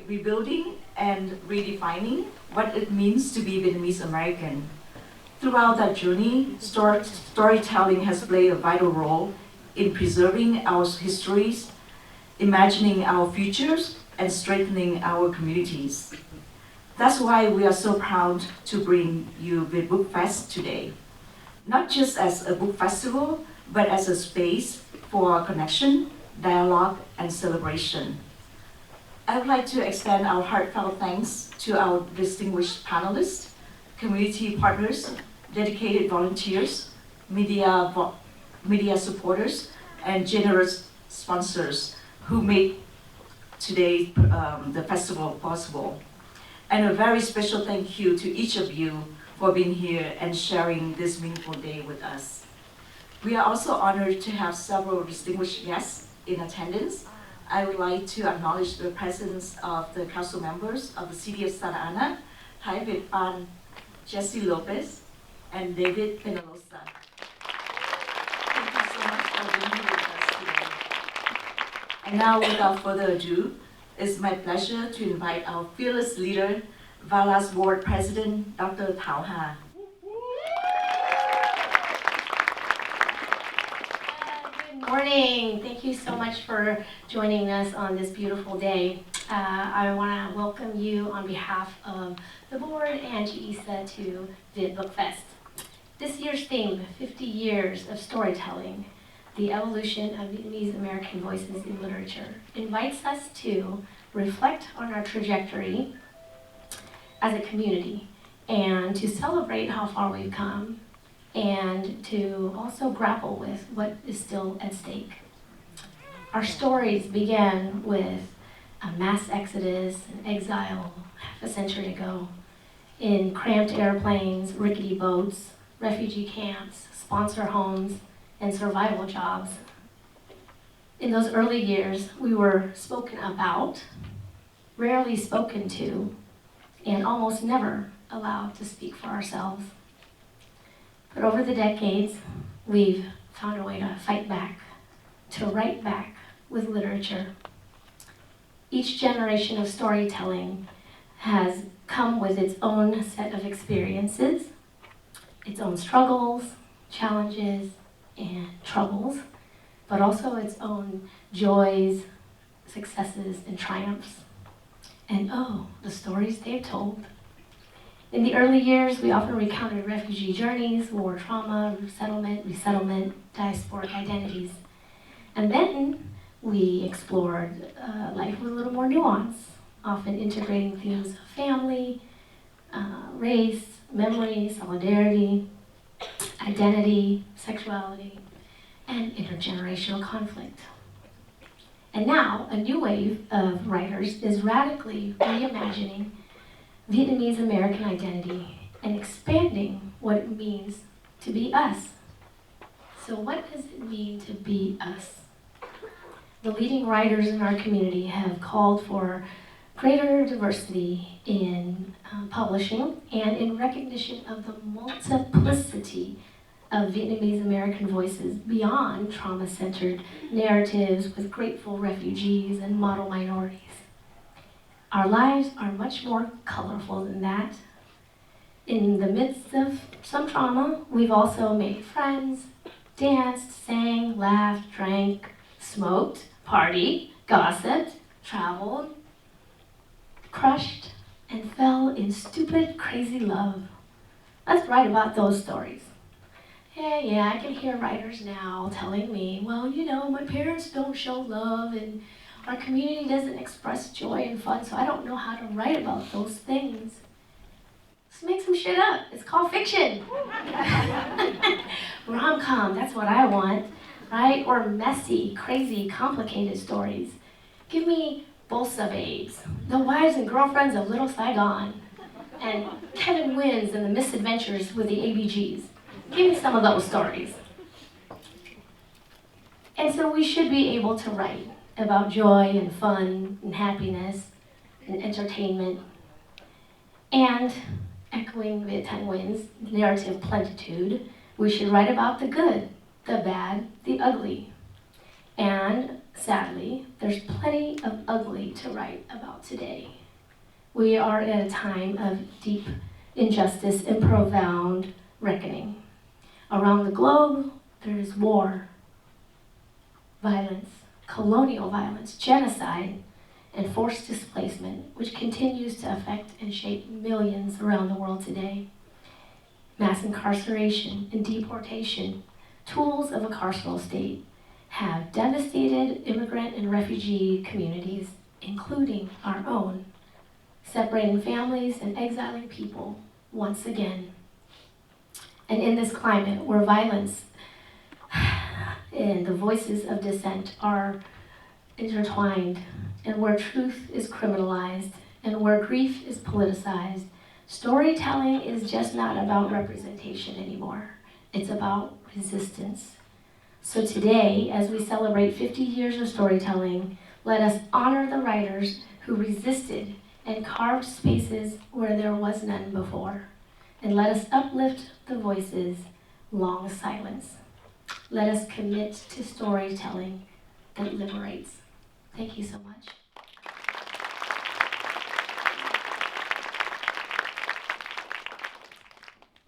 rebuilding and redefining what it means to be Vietnamese American. Throughout that journey, storytelling has played a vital role in preserving our histories, imagining our futures, and strengthening our communities. That's why we are so proud to bring you the Book Fest today. Not just as a book festival, but as a space for connection, dialogue, and celebration. I would like to extend our heartfelt thanks to our distinguished panelists, community partners, dedicated volunteers, media supporters, and generous sponsors who made today the festival possible. And a very special thank you to each of you for being here and sharing this meaningful day with us. We are also honored to have several distinguished guests in attendance. I would like to acknowledge the presence of the council members of the City of Santa Ana, Thái Việt Phan, Jesse Lopez, and David Penelosa. Thank you so much for being here with us today. And now, without further ado, it's my pleasure to invite our fearless leader, VALA's Board President, Dr. Thảo Hà. Good morning. Thank you so much for joining us on this beautiful day. I want to welcome you on behalf of the board and GISA to Viet Book Fest. This year's theme, 50 Years of Storytelling, the Evolution of Vietnamese American Voices in Literature, invites us to reflect on our trajectory as a community and to celebrate how far we've come and to also grapple with what is still at stake. Our stories began with a mass exodus and exile half a century ago in cramped airplanes, rickety boats, refugee camps, sponsor homes, and survival jobs. In those early years, we were spoken about, rarely spoken to, and almost never allowed to speak for ourselves. But over the decades, we've found a way to fight back, to write back with literature. Each generation of storytelling has come with its own set of experiences, its own struggles, challenges, and troubles, but also its own joys, successes, and triumphs. And oh, the stories they've told. In the early years, we often recounted refugee journeys, war trauma, resettlement, diasporic identities. And then we explored life with a little more nuance, often integrating themes of family, race, memory, solidarity, identity, sexuality, and intergenerational conflict. And now, a new wave of writers is radically reimagining Vietnamese American identity and expanding what it means to be us. So what does it mean to be us? The leading writers in our community have called for greater diversity in publishing and in recognition of the multiplicity of Vietnamese American voices beyond trauma-centered narratives with grateful refugees and model minorities. Our lives are much more colorful than that. In the midst of some trauma, we've also made friends, danced, sang, laughed, drank, smoked, partied, gossiped, traveled, crushed, and fell in stupid, crazy love. Let's write about those stories. Yeah, I can hear writers now telling me, well, you know, my parents don't show love and our community doesn't express joy and fun, so I don't know how to write about those things. Let's make some shit up. It's called fiction. Rom-com, that's what I want, right? Or messy, crazy, complicated stories. Give me Bolsa Babes, the wives and girlfriends of Little Saigon, and Kevin Wins and the misadventures with the ABGs. Give me some of those stories. And so we should be able to write about joy and fun and happiness and entertainment. And echoing Viet Thanh Nguyen's narrative plentitude, we should write about the good, the bad, the ugly. And Sadly, there's plenty of ugly to write about today. We are at a time of deep injustice and profound reckoning. Around the globe, there is war, violence, colonial violence, genocide, and forced displacement, which continues to affect and shape millions around the world today. Mass incarceration and deportation, tools of a carceral state, have devastated immigrant and refugee communities, including our own, separating families and exiling people once again. And in this climate where violence and the voices of dissent are intertwined, and where truth is criminalized, and where grief is politicized, storytelling is just not about representation anymore. It's about resistance. So today, as we celebrate 50 years of storytelling, let us honor the writers who resisted and carved spaces where there was none before. And let us uplift the voices long silenced. Let us commit to storytelling that liberates. Thank you so much.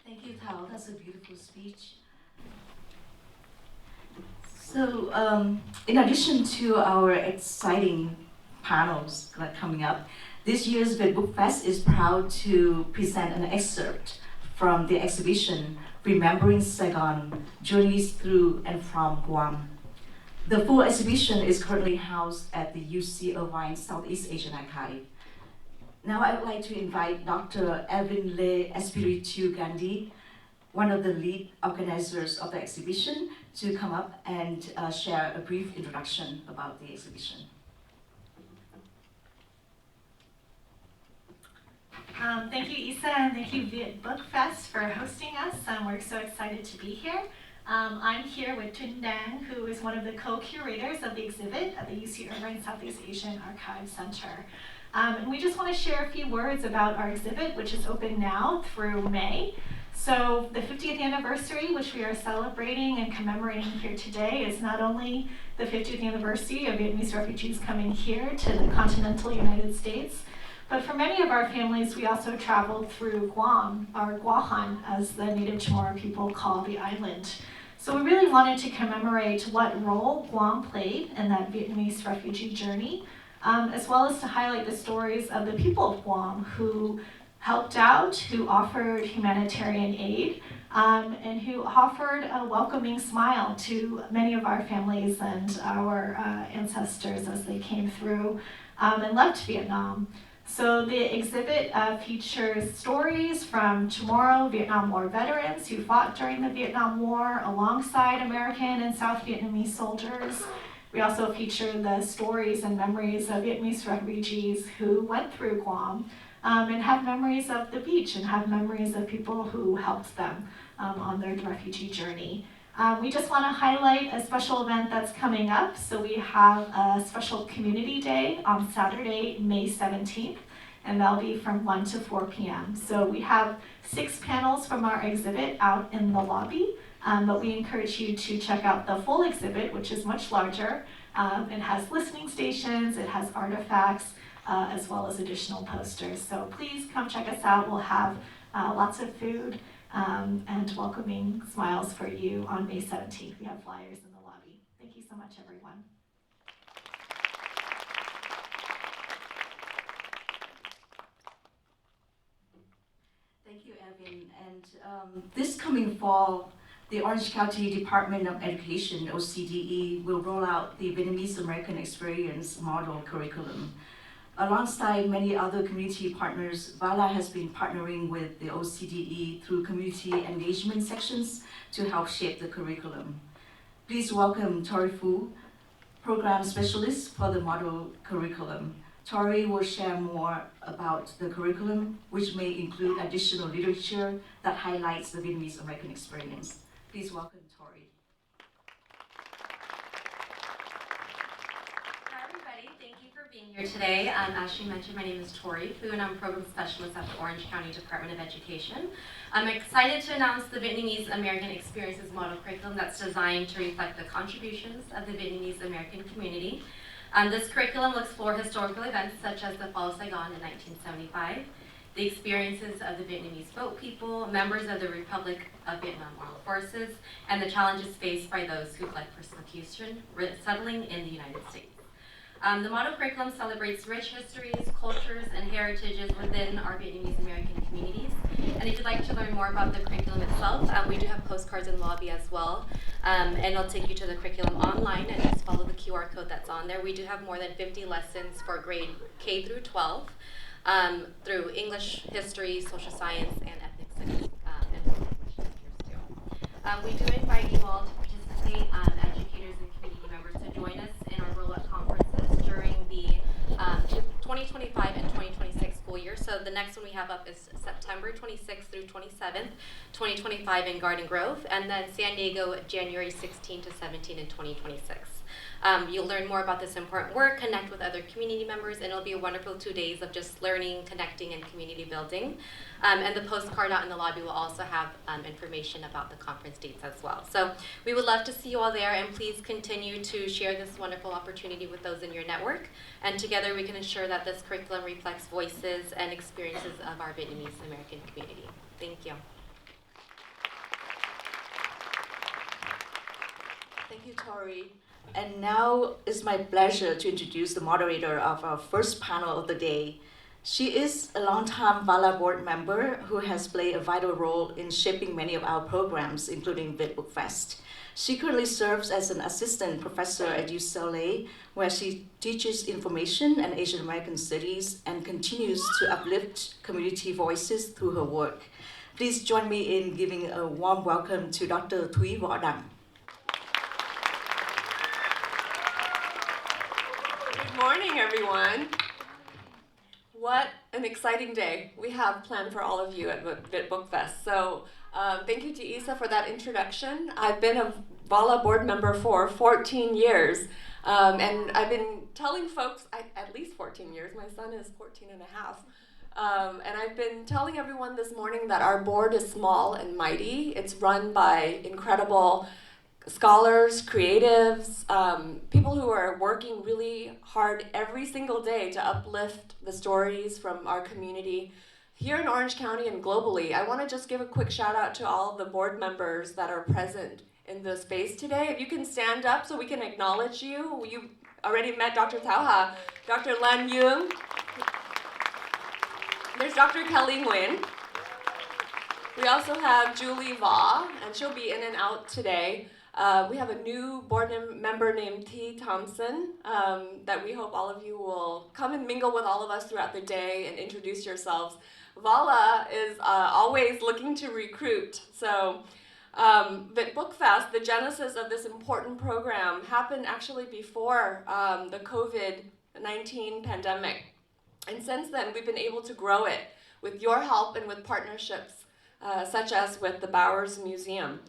Thank you, Tao. That's a beautiful speech. So, in addition to our exciting panels that are coming up, this year's Viet Book Fest is proud to present an excerpt from the exhibition Remembering Saigon, Journeys Through and From Guam. The full exhibition is currently housed at the UCLA Southeast Asian Archive. Now I would like to invite Dr. Evan Le Espiritu Gandhi, one of the lead organizers of the exhibition, to come up and share a brief introduction about the exhibition. Thank you, Isa, and thank you, Viet Book Fest, for hosting us. We're so excited to be here. I'm here with Thuy-Vo-Dang, who is one of the co-curators of the exhibit at the UCLA Southeast Asian Archive Center. And we just want to share a few words about our exhibit, which is open now through May. So the 50th anniversary, which we are celebrating and commemorating here today, is not only the 50th anniversary of Vietnamese refugees coming here to the continental United States, but for many of our families, we also traveled through Guam, or Guahan, as the native Chamorro people call the island. So we really wanted to commemorate what role Guam played in that Vietnamese refugee journey, as well as to highlight the stories of the people of Guam who helped out, who offered humanitarian aid, and who offered a welcoming smile to many of our families and our ancestors as they came through and left Vietnam. So the exhibit features stories from Chamorro Vietnam War veterans who fought during the Vietnam War alongside American and South Vietnamese soldiers. We also feature the stories and memories of Vietnamese refugees who went through Guam and have memories of the beach and have memories of people who helped them on their refugee journey. We just want to highlight a special event that's coming up. So we have a special community day on Saturday, May 17th, and that'll be from 1 to 4 p.m. So we have 6 panels from our exhibit out in the lobby, but we encourage you to check out the full exhibit, which is much larger. It has listening stations, it has artifacts, as well as additional posters. So please come check us out. We'll have lots of food and welcoming smiles for you on May 17th. We have flyers in the lobby. Thank you so much, everyone. Thank you, Evan. And this coming fall, the Orange County Department of Education, OCDE, will roll out the Vietnamese American Experience Model Curriculum. Alongside many other community partners, VALA has been partnering with the OCDE through community engagement sections to help shape the curriculum. Please welcome Tori Fu, Program Specialist for the Model Curriculum. Tori will share more about the curriculum, which may include additional literature that highlights the Vietnamese American experience. Please welcome Tori. Hi everybody, thank you for being being here today. As she mentioned, my name is Tori Fu, and I'm Program Specialist at the Orange County Department of Education. I'm excited to announce the Vietnamese American Experiences Model Curriculum that's designed to reflect the contributions of the Vietnamese American community. This curriculum will explore historical events such as the Fall of Saigon in 1975, the experiences of the Vietnamese boat people, members of the Republic of Vietnam Armed Forces, and the challenges faced by those who fled persecution, settling in the United States. The model curriculum celebrates rich histories, cultures, and heritages within our Vietnamese American communities. And if you'd like to learn more about the curriculum itself, we do have postcards in the lobby as well. And it'll take you to the curriculum online, and just follow the QR code that's on there. We do have more than 50 lessons for grade K through 12 through English, history, social science, and ethnic studies, and language teachers too. We do invite you all to participate, educators and community members, to join us in our roll-up conferences during the 2025 and 2026 school year. So the next one we have up is September 26th through 27th, 2025 in Garden Grove, and then San Diego, January 16 to 17 in 2026. You'll learn more about this important work, connect with other community members, and it'll be a wonderful 2 days of just learning, connecting, and community building. And the postcard out in the lobby will also have information about the conference dates as well. So we would love to see you all there, and please continue to share this wonderful opportunity with those in your network. And together we can ensure that this curriculum reflects voices and experiences of our Vietnamese American community. Thank you. Thank you, Tori. And now it's my pleasure to introduce the moderator of our first panel of the day. She is a longtime VALA board member who has played a vital role in shaping many of our programs, including Viet Book Fest. She currently serves as an assistant professor at UCLA, where she teaches information and Asian American studies and continues to uplift community voices through her work. Please join me in giving a warm welcome to Dr. Thuy Vo-Dang. Good morning, everyone. What an exciting day we have planned for all of you at Viet Book Fest. So thank you to Isa for that introduction. I've been a VALA board member for 14 years, and I've been telling folks, at least 14 years, my son is 14 and a half, and I've been telling everyone this morning that our board is small and mighty. It's run by incredible scholars, creatives, people who are working really hard every single day to uplift the stories from our community here in Orange County and globally. I want to just give a quick shout out to all the board members that are present in the space today. If you can stand up so we can acknowledge you. You already met Dr. Thao Ha, Dr. Lan Yung. There's Dr. Kelly Nguyen. We also have Julie Va, and she'll be in and out today. We have a new board member named T. Thompson that we hope all of you will come and mingle with all of us throughout the day and introduce yourselves. VALA is always looking to recruit. So Viet Book Fest, the genesis of this important program, happened actually before the COVID-19 pandemic. And since then, we've been able to grow it with your help and with partnerships such as with the Bowers Museum.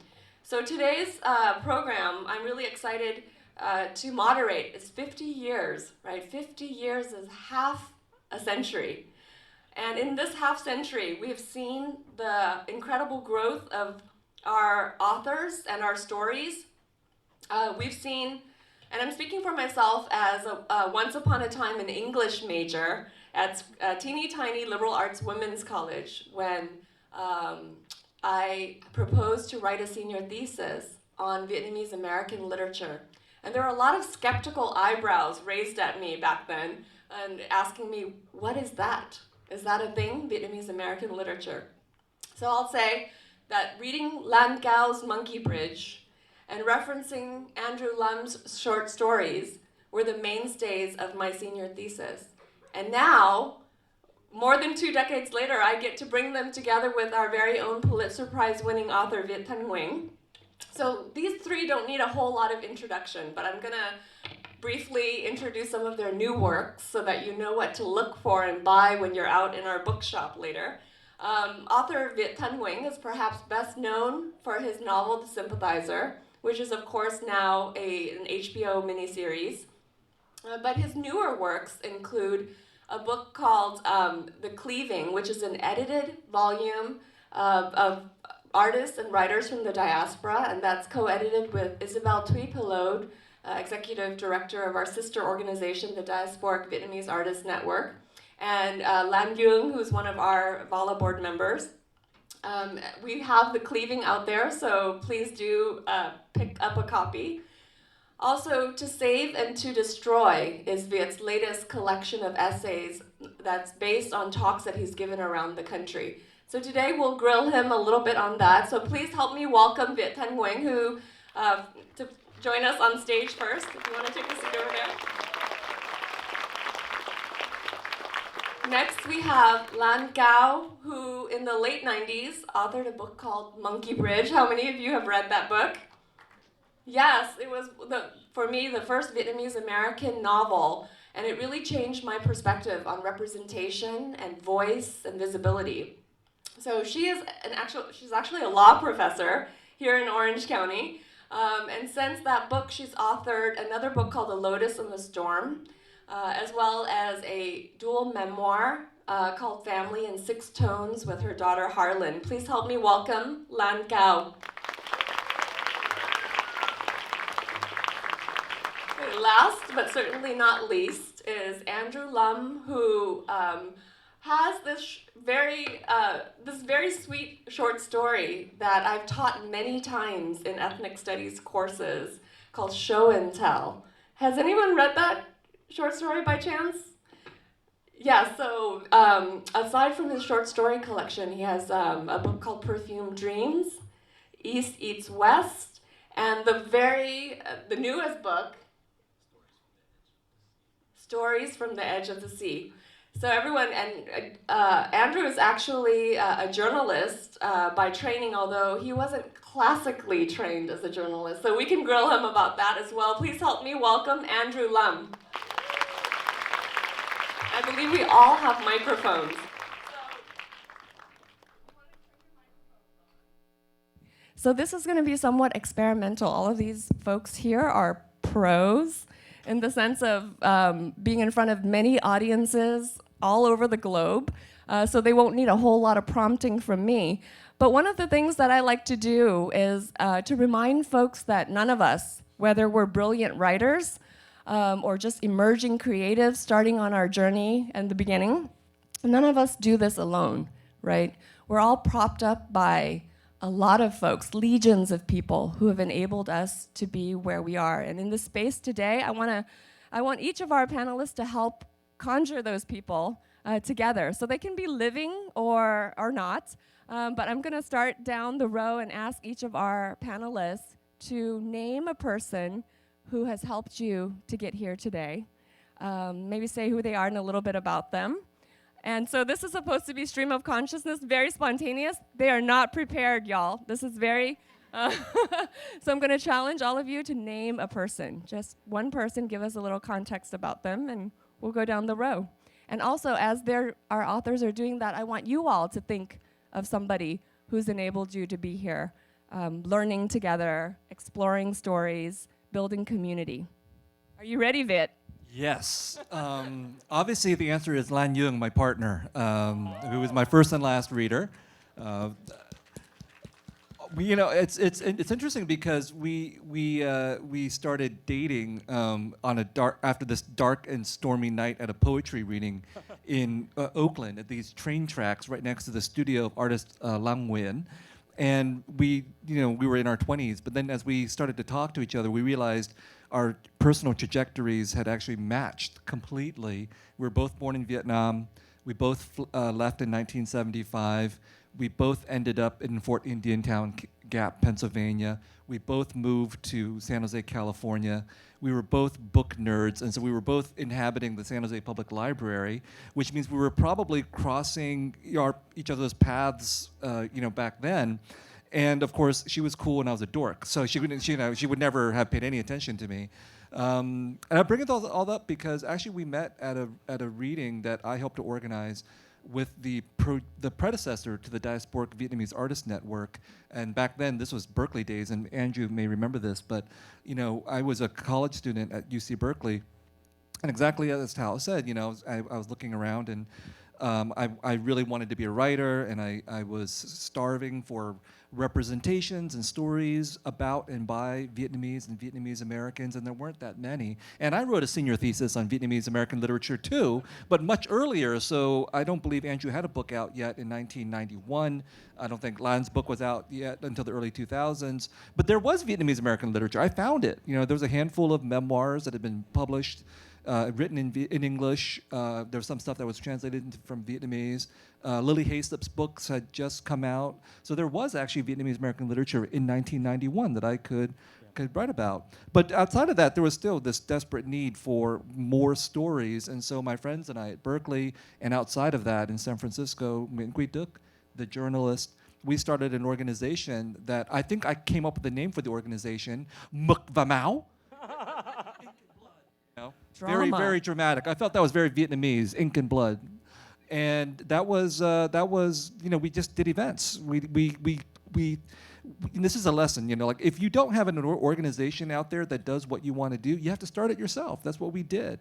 So today's program, I'm really excited to moderate. It's 50 years, right? 50 years is half a century. And in this half century, we've seen the incredible growth of our authors and our stories. We've seen, and I'm speaking for myself as a once upon a time an English major at teeny tiny liberal arts women's college when I proposed to write a senior thesis on Vietnamese American literature. And there were a lot of skeptical eyebrows raised at me back then and asking me, what is that? Is that a thing, Vietnamese American literature? So I'll say that reading Lan Cao's Monkey Bridge and referencing Andrew Lum's short stories were the mainstays of my senior thesis. And now, more than 2 decades later, I get to bring them together with our very own Pulitzer Prize-winning author, Viet Thanh Nguyen. So these three don't need a whole lot of introduction, but I'm gonna briefly introduce some of their new works so that you know what to look for and buy when you're out in our bookshop later. Author Viet Thanh Nguyen is perhaps best known for his novel, The Sympathizer, which is of course now an HBO miniseries. But his newer works include a book called The Cleaving, which is an edited volume of artists and writers from the diaspora, and that's co-edited with Isabelle Thuy Vo-Dang, executive director of our sister organization, the Diasporic Vietnamese Artists Network, and Lan Cao, who's one of our VALA board members. We have The Cleaving out there, so please do pick up a copy. Also, To Save and to Destroy is Viet's latest collection of essays that's based on talks that he's given around the country. So today we'll grill him a little bit on that. So please help me welcome Viet Thanh Nguyen, who to join us on stage first, if you want to take a seat over there. Next we have Lan Cao, who in the late 90s authored a book called Monkey Bridge. How many of you have read that book? Yes, it was, for me, the first Vietnamese American novel, and it really changed my perspective on representation and voice and visibility. So she's actually a law professor here in Orange County, and since that book, she's authored another book called The Lotus and the Storm, as well as a dual memoir called Family in 6 Tones with her daughter Harlan. Please help me welcome Lan Cao. Last, but certainly not least, is Andrew Lum, who has this very sweet short story that I've taught many times in ethnic studies courses called Show and Tell. Has anyone read that short story by chance? Yeah, so aside from his short story collection, he has a book called Perfume Dreams, East Eats West, and the newest book, Stories from the Edge of the Sea. So everyone, and Andrew is actually a journalist by training, although he wasn't classically trained as a journalist. So we can grill him about that as well. Please help me welcome Andrew Lum. I believe we all have microphones. So this is going to be somewhat experimental. All of these folks here are pros in the sense of being in front of many audiences all over the globe, so they won't need a whole lot of prompting from me. But one of the things that I like to do is to remind folks that none of us, whether we're brilliant writers or just emerging creatives starting on our journey in the beginning, none of us do this alone, right? We're all propped up by a lot of folks, legions of people who have enabled us to be where we are. And in this space today, I want each of our panelists to help conjure those people together. So they can be living or not, but I'm gonna start down the row and ask each of our panelists to name a person who has helped you to get here today. Maybe say who they are and a little bit about them. And so this is supposed to be stream of consciousness, very spontaneous. They are not prepared, y'all. This is very, so I'm gonna challenge all of you to name a person. Just one person, give us a little context about them, and we'll go down the row. And also, as our authors are doing that, I want you all to think of somebody who's enabled you to be here, learning together, exploring stories, building community. Are you ready, Viet? Yes. Obviously, the answer is Lan Yung, my partner, who was my first and last reader. It's interesting because we started dating after this dark and stormy night at a poetry reading in Oakland at these train tracks right next to the studio of artist Lan Nguyen. And we were in our 20s, but then as we started to talk to each other, we realized our personal trajectories had actually matched completely. We were both born in Vietnam. We both left in 1975. We both ended up in Fort Indiantown Gap, Pennsylvania. We both moved to San Jose, California. We were both book nerds, and so we were both inhabiting the San Jose Public Library, which means we were probably crossing each other's paths, back then. And of course, she was cool and I was a dork, so she would never have paid any attention to me. And I bring it all up because actually we met at a reading that I helped to organize with the predecessor to the Diasporic Vietnamese Artists Network. And back then, this was Berkeley days, and Andrew may remember this, but I was a college student at UC Berkeley, And exactly as Tal said, I was looking around and I really wanted to be a writer, and I was starving for representations and stories about and by Vietnamese and Vietnamese Americans, and there weren't that many. And I wrote a senior thesis on Vietnamese American literature too, but much earlier, so I don't believe Andrew had a book out yet in 1991. I don't think Lan's book was out yet until the early 2000s, but there was Vietnamese American literature. I found it. There was a handful of memoirs that had been published, written in English. There was some stuff that was translated from Vietnamese. Lily Hayslip's books had just come out. So there was actually Vietnamese American literature in 1991 that I could write about. But outside of that, there was still this desperate need for more stories. And so my friends and I at Berkeley, and outside of that in San Francisco, Nguyễn Quy Đức, the journalist, we started an organization that I think I came up with the name for the organization, Mc và Mao. Very, very dramatic. I felt that was very Vietnamese, ink and blood. And that was we just did events. And this is a lesson, like if you don't have an organization out there that does what you want to do, you have to start it yourself. That's what we did.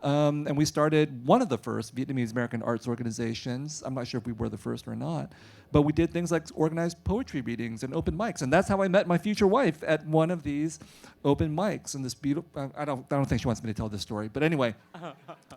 And we started one of the first Vietnamese American arts organizations. I'm not sure if we were the first or not, but we did things like organized poetry readings and open mics. And that's how I met my future wife, at one of these open mics. And this beautiful, I don't think she wants me to tell this story, but anyway,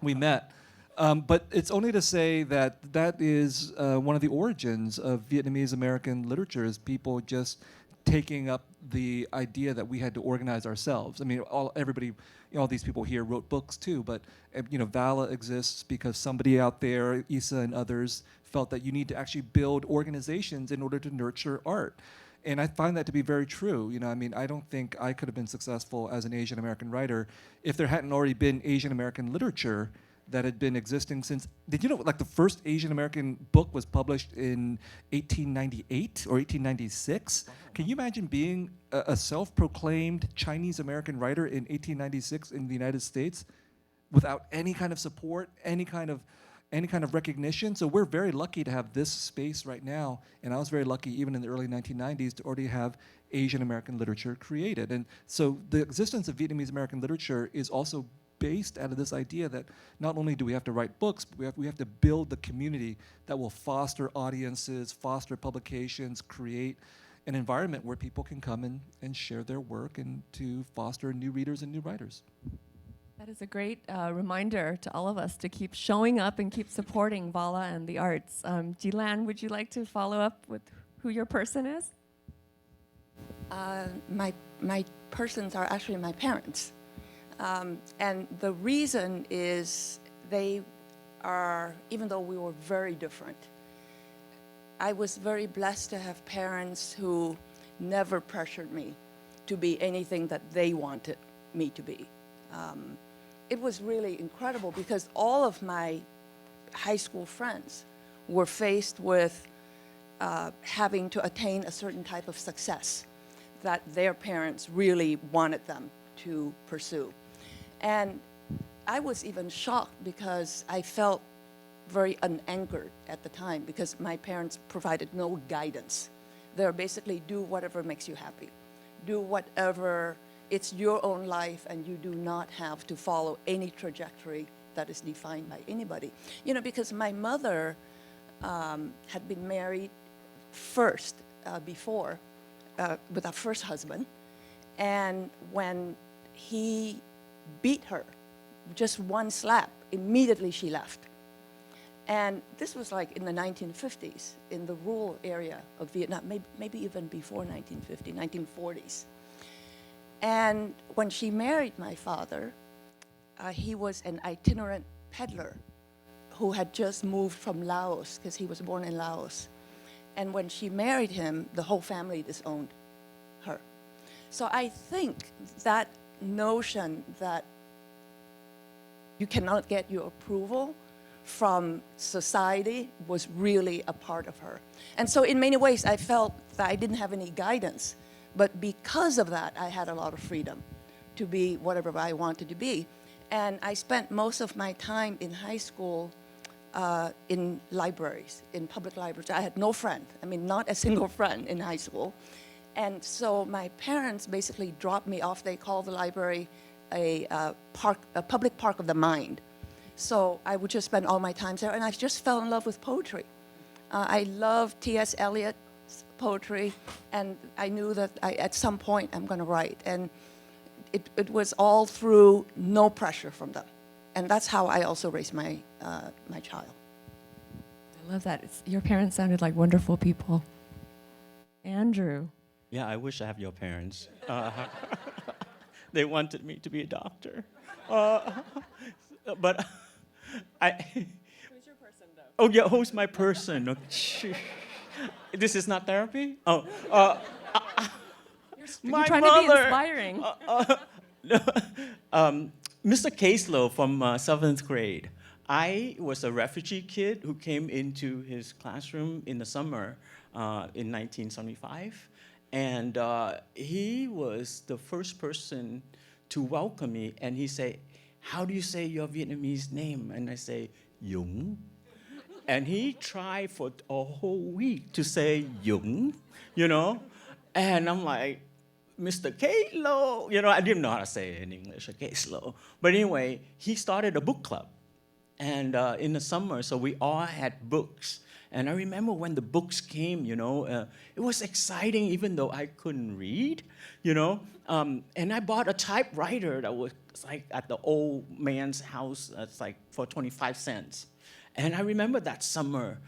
we met. But it's only to say that is one of the origins of Vietnamese American literature, is people just taking up the idea that we had to organize ourselves. I mean, everybody, all these people here wrote books too, but VALA exists because somebody out there, Issa and others, felt that you need to actually build organizations in order to nurture art. And I find that to be very true. I don't think I could have been successful as an Asian American writer if there hadn't already been Asian American literature that had been existing since, did you know, like the first Asian American book was published in 1898 or 1896? Can you imagine being a self-proclaimed Chinese American writer in 1896 in the United States without any kind of support, any kind of recognition? So we're very lucky to have this space right now, and I was very lucky even in the early 1990s to already have Asian American literature created. And so the existence of Vietnamese American literature is also based out of this idea that not only do we have to write books, but we have to build the community that will foster audiences, foster publications, create an environment where people can come and share their work, and to foster new readers and new writers. That is a great reminder to all of us to keep showing up and keep supporting VALA and the arts. Lan, would you like to follow up with who your person is? My persons are actually my parents. And the reason is they are, even though we were very different, I was very blessed to have parents who never pressured me to be anything that they wanted me to be. It was really incredible because all of my high school friends were faced with having to attain a certain type of success that their parents really wanted them to pursue. And I was even shocked because I felt very unanchored at the time because my parents provided no guidance. They're basically do whatever makes you happy. Do whatever, it's your own life, and you do not have to follow any trajectory that is defined by anybody. Because my mother had been married first before with her first husband, and when he beat her, just one slap, immediately she left. And this was like in the 1950s, in the rural area of Vietnam, maybe even before 1950, 1940s. And when she married my father, he was an itinerant peddler who had just moved from Laos, because he was born in Laos. And when she married him, the whole family disowned her. So I think that notion that you cannot get your approval from society was really a part of her. And so in many ways, I felt that I didn't have any guidance. But because of that, I had a lot of freedom to be whatever I wanted to be. And I spent most of my time in high school in libraries, in public libraries. I had no friend, not a single friend in high school. And so my parents basically dropped me off. They called the library a public park of the mind. So I would just spend all my time there, and I just fell in love with poetry. I love T.S. Eliot's poetry, and I knew that at some point I'm going to write. And it was all through no pressure from them. And that's how I also raised my child. I love that. Your parents sounded like wonderful people. Andrew. Yeah, I wish I have your parents. They wanted me to be a doctor. But Who's your person, though? Oh, yeah, who's my person? Okay. This is not therapy? Oh, You're trying to be inspiring. Mr. Caslow from 7th grade. I was a refugee kid who came into his classroom in the summer in 1975. And he was the first person to welcome me. And he said, "How do you say your Vietnamese name?" And I say, "Dung." And he tried for a whole week to say Dung, you know? And I'm like, "Mr. Caslow," you know, I didn't know how to say it in English, Caslow. But anyway, he started a book club. And in the summer, so we all had books. And I remember when the books came, you know, it was exciting even though I couldn't read, you know. And I bought a typewriter that was like at the old man's house. It's like for 25 cents. And I remember that summer,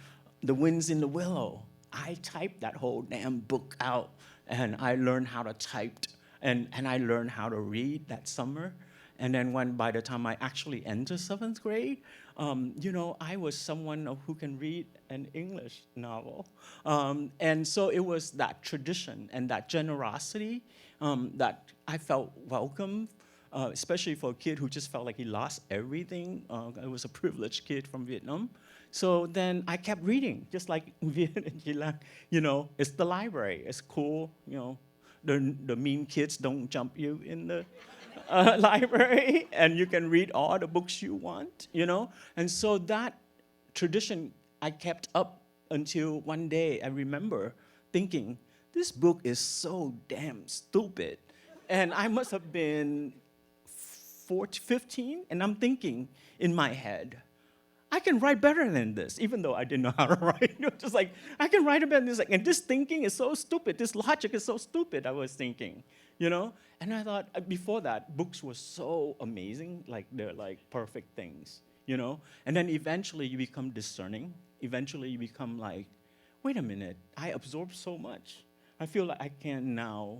The Wind's in the Willow. I typed that whole damn book out. And I learned how to type. And I learned how to read that summer. And then by the time I actually entered 7th grade, you know, I was someone who can read an English novel. And so it was that tradition and that generosity that I felt welcome, especially for a kid who just felt like he lost everything. I was a privileged kid from Vietnam. So then I kept reading, just like Viet and Gila. You know, it's the library. It's cool, you know. The mean kids don't jump you in the library, and you can read all the books you want, you know? And so that tradition I kept up until one day I remember thinking, this book is so damn stupid. And I must have been 15, and I'm thinking in my head, I can write better than this, even though I didn't know how to write. You know, just like, I can write better than this. And this thinking is so stupid. This logic is so stupid, I was thinking, you know? And I thought, before that, books were so amazing, like they're like perfect things, you know? And then eventually you become discerning. Eventually you become like, wait a minute, I absorbed so much. I feel like I can now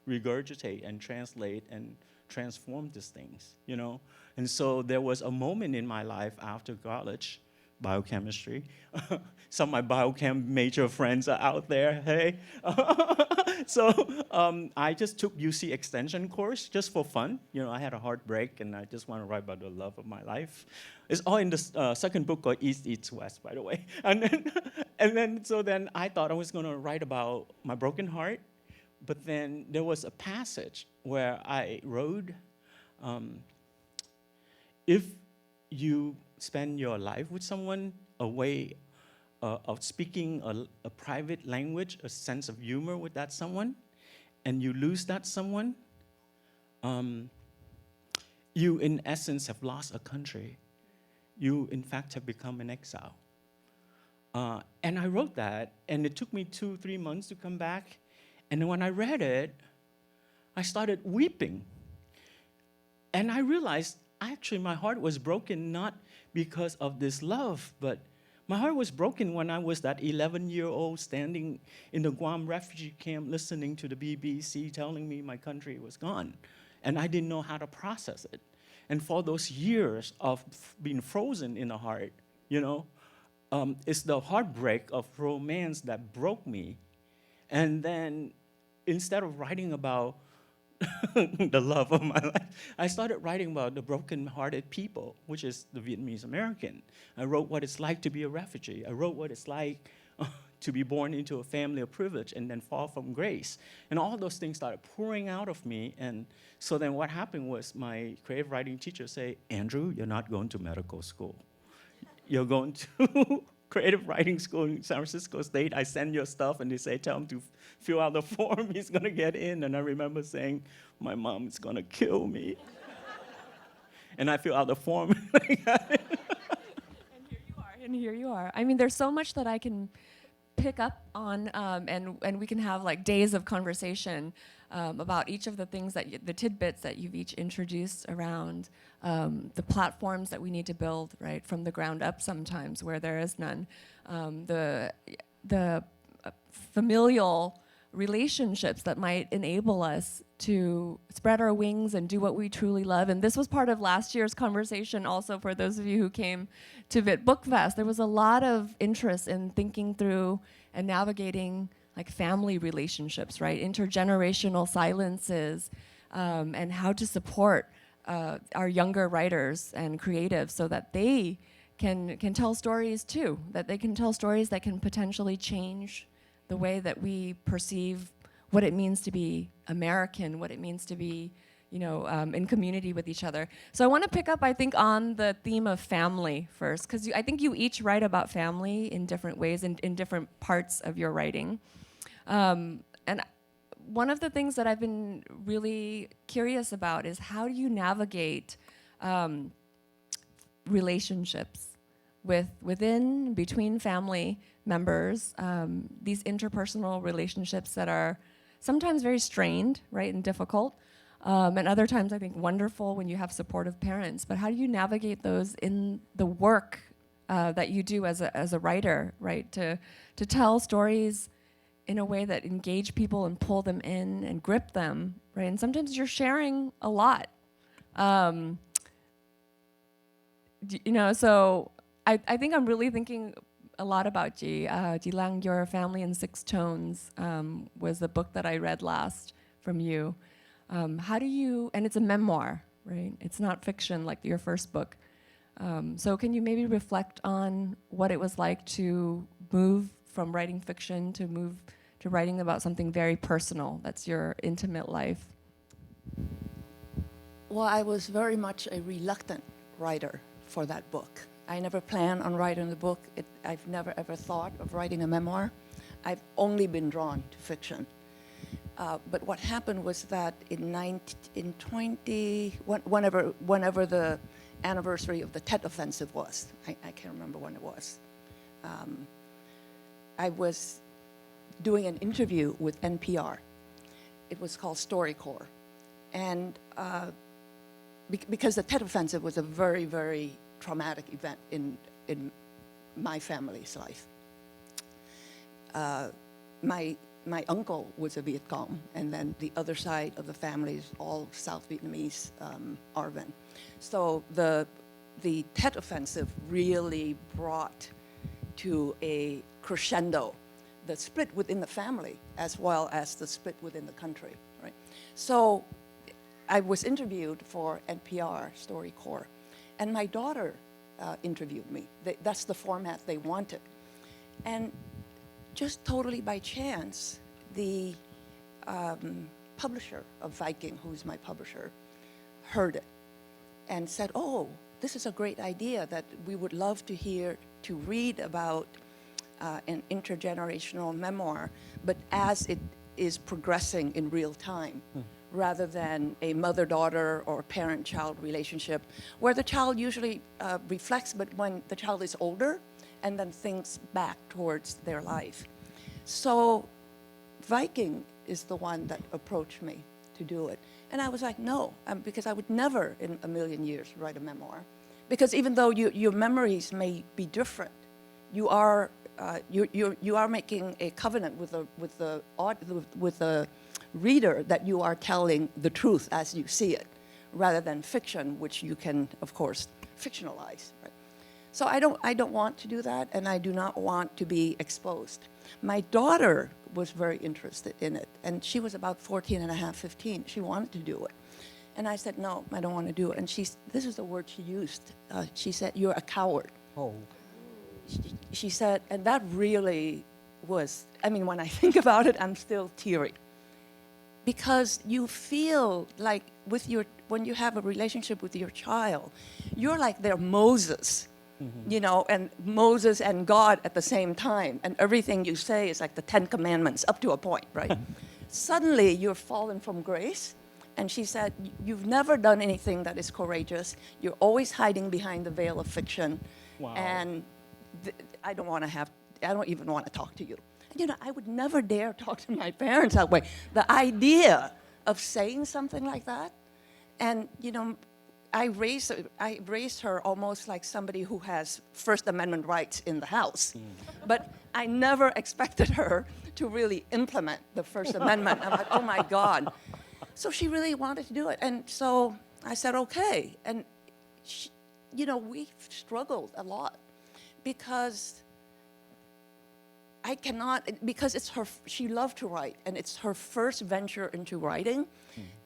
regurgitate and translate and transform these things, you know? And so there was a moment in my life after college, biochemistry. Some of my biochem major friends are out there, hey? So I just took UC extension course just for fun. You know, I had a heartbreak and I just want to write about the love of my life. It's all in the second book called East Eats West, by the way. So then I thought I was going to write about my broken heart. But then there was a passage where I wrote, if you spend your life with someone, a way of speaking a private language, a sense of humor with that someone, and you lose that someone, you in essence have lost a country. You in fact have become an exile. And I wrote that, and it took me 2-3 months to come back. And then when I read it, I started weeping. And I realized, actually, my heart was broken not because of this love, but my heart was broken when I was that 11-year-old standing in the Guam refugee camp listening to the BBC telling me my country was gone. And I didn't know how to process it. And for those years of being frozen in the heart, you know, it's the heartbreak of romance that broke me. And then instead of writing about the love of my life, I started writing about the broken-hearted people, which is the Vietnamese American. I wrote what it's like to be a refugee. I wrote what it's like to be born into a family of privilege and then fall from grace. And all those things started pouring out of me. And so then what happened was my creative writing teacher said, "Andrew, you're not going to medical school. You're going to creative writing school in San Francisco State. I send your stuff," and they say, "Tell him to fill out the form. He's going to get in." And I remember saying, "My mom is going to kill me." and I feel out of form. And here you are. I mean, there's so much that I can pick up on, and we can have like days of conversation about each of the things the tidbits that you've each introduced around the platforms that we need to build, right, from the ground up sometimes where there is none, the familial relationships that might enable us to spread our wings and do what we truly love. And this was part of last year's conversation also for those of you who came to Viet Book Fest. There was a lot of interest in thinking through and navigating like family relationships, right? Intergenerational silences, and how to support our younger writers and creatives so that they can tell stories too, that they can tell stories that can potentially change the way that we perceive what it means to be American, what it means to be, in community with each other. So I want to pick up, I think, on the theme of family first, because I think you each write about family in different ways, in different parts of your writing. And one of the things that I've been really curious about is how do you navigate relationships between family members, these interpersonal relationships that are sometimes very strained, right, and difficult, and other times I think wonderful when you have supportive parents. But how do you navigate those in the work that you do as a writer, right, to tell stories in a way that engage people and pull them in and grip them, right? And sometimes you're sharing a lot, so I think I'm really thinking a lot about Ji. Ji Lang, Your Family in Six Tones was the book that I read last from you. How do you, and it's a memoir, right? It's not fiction like your first book. So can you maybe reflect on what it was like to move from writing fiction to writing about something very personal, that's your intimate life? Well, I was very much a reluctant writer for that book. I never planned on writing the book. I've never ever thought of writing a memoir. I've only been drawn to fiction. But what happened was that whenever the anniversary of the Tet Offensive was, I can't remember when it was, I was doing an interview with NPR. It was called StoryCorps. And because the Tet Offensive was a very, very traumatic event in my family's life. My uncle was a Viet Cong, and then the other side of the family is all South Vietnamese Arvan. So the Tet Offensive really brought to a crescendo the split within the family as well as the split within the country, right? So I was interviewed for NPR StoryCorps, and my daughter interviewed me. That's the format they wanted. And just totally by chance, the publisher of Viking, who's my publisher, heard it and said, oh, this is a great idea that we would love to read about an intergenerational memoir, but as it is progressing in real time, rather than a mother-daughter or parent-child relationship, where the child usually reflects, but when the child is older, and then thinks back towards their life. So Viking is the one that approached me to do it. And I was like, no, because I would never in a million years write a memoir. Because even though your memories may be different, you are making a covenant with the reader that you are telling the truth as you see it, rather than fiction, which you can, of course, fictionalize. Right? So I don't want to do that, and I do not want to be exposed. My daughter was very interested in it, and she was about 14 and a half, 15. She wanted to do it. And I said, no, I don't want to do it. And this is the word she used. She said, you're a coward. Oh. She said, and that really was, when I think about it, I'm still teary. Because you feel like when you have a relationship with your child, you're like their Moses, and Moses and God at the same time. And everything you say is like the 10 Commandments up to a point, right? Suddenly you're fallen from grace, And she said, "You've never done anything that is courageous. You're always hiding behind the veil of fiction. Wow. And I don't even want to talk to you." You know, I would never dare talk to my parents that way. The idea of saying something like that, and you know, I raised her almost like somebody who has First Amendment rights in the house. But I never expected her to really implement the First Amendment. I'm like, oh my God. So she really wanted to do it. And so I said, okay. And she, you know, we struggled a lot because because it's she loved to write, and it's her first venture into writing.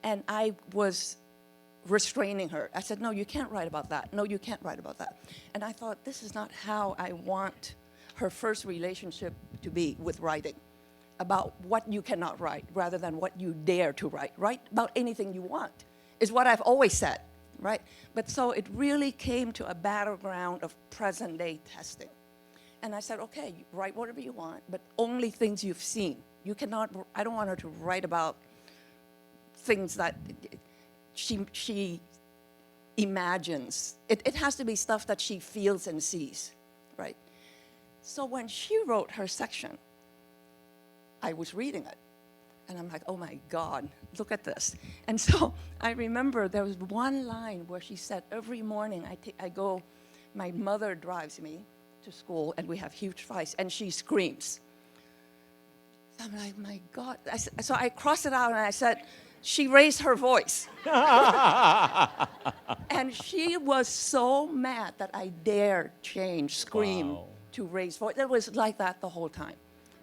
And I was restraining her. I said, no, you can't write about that. No, you can't write about that. And I thought, this is not how I want her first relationship to be with writing, about what you cannot write rather than what you dare to write. Write about anything you want, is what I've always said, right? But so it really came to a battleground of present day testing. And I said, okay, you write whatever you want, but only things you've seen. You cannot, I don't want her to write about things that she imagines. It has to be stuff that she feels and sees, right? So when she wrote her section, I was reading it. And I'm like, oh my God, look at this. And so I remember there was one line where she said, every morning I go, my mother drives me to school and we have huge fights and she screams. So I'm like, my God. So I crossed it out and I said, she raised her voice. And she was so mad that I dared change scream to raise voice. It was like that the whole time.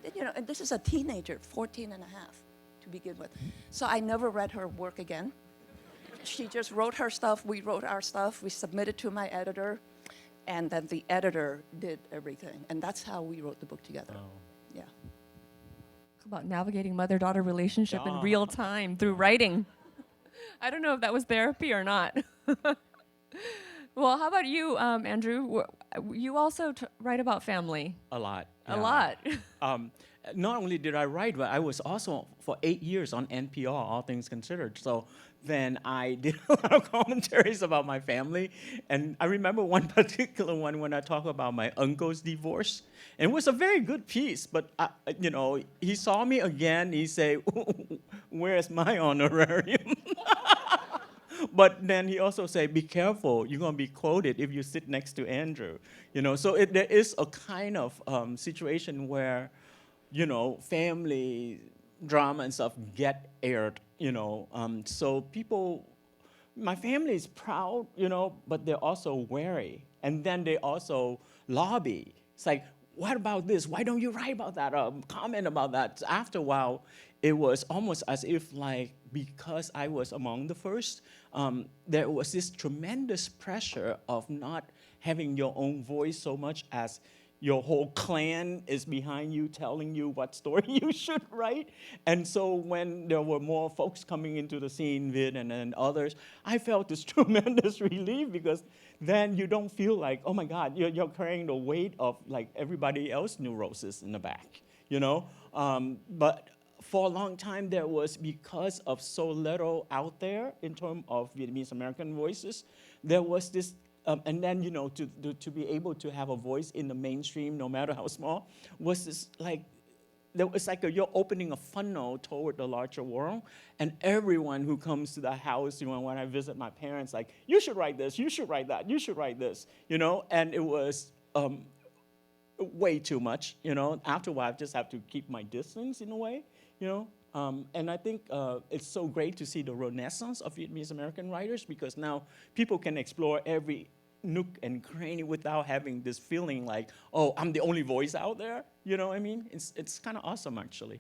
And, you know, and this is a teenager, 14 and a half to begin with. So I never read her work again. She just wrote her stuff, we wrote our stuff, we submitted to my editor, and then the editor did everything. And that's how we wrote the book together. Yeah. About navigating mother-daughter relationship in real time through writing. I don't know if that was therapy or not. Well, how about you, Andrew? You also write about family. A lot. A lot. Not only did I write, but I was also for 8 years on NPR, All Things Considered. So then I did a lot of commentaries about my family. And I remember one particular one when I talk about my uncle's divorce. And it was a very good piece, but you know, he saw me again, he said, where's my honorarium? But then he also said, be careful, you're going to be quoted if you sit next to Andrew. You know, so there is a kind of situation where, you know, family drama and stuff get aired, you know. So people, my family is proud, you know, but they're also wary. And then they also lobby. It's like, what about this? Why don't you write about that? Comment about that. After a while, it was almost as if, like, because I was among the first, there was this tremendous pressure of not having your own voice so much as your whole clan is behind you telling you what story you should write. And so when there were more folks coming into the scene, Viet and then others, I felt this tremendous relief because then you don't feel like, oh my God, you're carrying the weight of like everybody else's neurosis in the back, you know? But for a long time, there was, because of so little out there in terms of Vietnamese American voices, there was this, and then, you know, to be able to have a voice in the mainstream, no matter how small, was this like, there was like you're opening a funnel toward the larger world, and everyone who comes to the house, you know, when I visit my parents, like, you should write this, you should write that, you should write this, you know, and it was way too much, you know. After a while, I just have to keep my distance in a way, you know. And I think it's so great to see the renaissance of Vietnamese American writers, because now people can explore every nook and cranny without having this feeling like, oh, I'm the only voice out there. You know what I mean? It's kind of awesome, actually.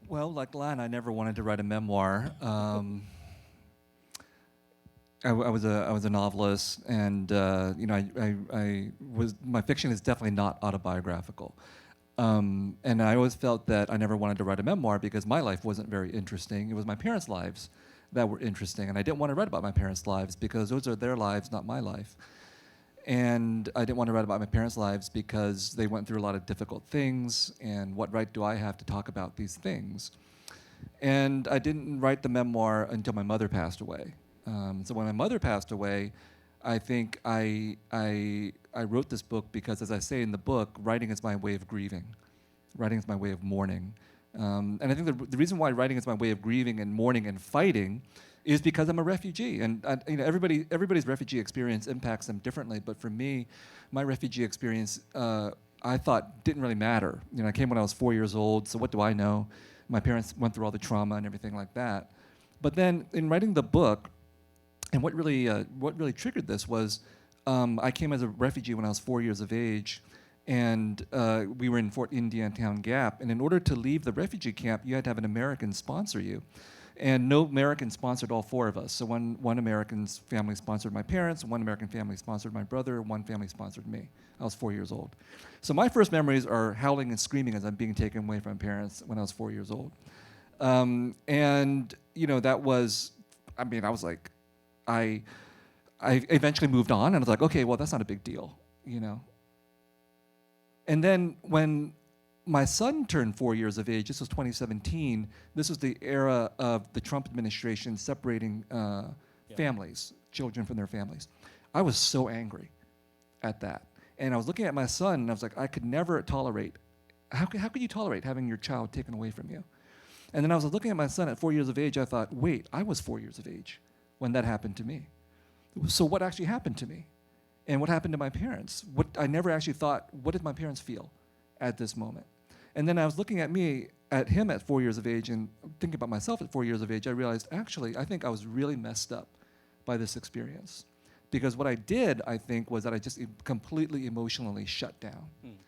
Well, like Lan, I never wanted to write a memoir. I was a novelist, and you know, my fiction is definitely not autobiographical. And I always felt that I never wanted to write a memoir because my life wasn't very interesting. It was my parents' lives that were interesting, and I didn't want to write about my parents' lives because those are their lives, not my life. And I didn't want to write about my parents' lives because they went through a lot of difficult things, and what right do I have to talk about these things? And I didn't write the memoir until my mother passed away. So when my mother passed away, I think I wrote this book because, as I say in the book, writing is my way of grieving. Writing is my way of mourning. And I think the reason why writing is my way of grieving and mourning and fighting is because I'm a refugee. And everybody's refugee experience impacts them differently. But for me, my refugee experience, I thought didn't really matter. I came when I was 4 years old, so what do I know? My parents went through all the trauma and everything like that. But then in writing the book, and what really triggered this was I came as a refugee when I was 4 years of age, and we were in Fort Indiantown Gap. And in order to leave the refugee camp, you had to have an American sponsor you. And no American sponsored all four of us. So one American's family sponsored my parents, one American family sponsored my brother, one family sponsored me. I was 4 years old. So my first memories are howling and screaming as I'm being taken away from my parents when I was 4 years old. And that was, I was like, I eventually moved on, and I was like, okay, well, that's not a big deal, And then when my son turned 4 years of age, this was 2017, this was the era of the Trump administration separating families, children from their families. I was so angry at that. And I was looking at my son, and I was like, I could never tolerate, how could you tolerate having your child taken away from you? And then I was looking at my son at 4 years of age, I thought, wait, I was 4 years of age when that happened to me. So what actually happened to me? And what happened to my parents? I never actually thought, what did my parents feel at this moment? And then I was looking at him at 4 years of age, and thinking about myself at 4 years of age, I realized, actually, I think I was really messed up by this experience. Because what I did, I think, was that I just completely emotionally shut down.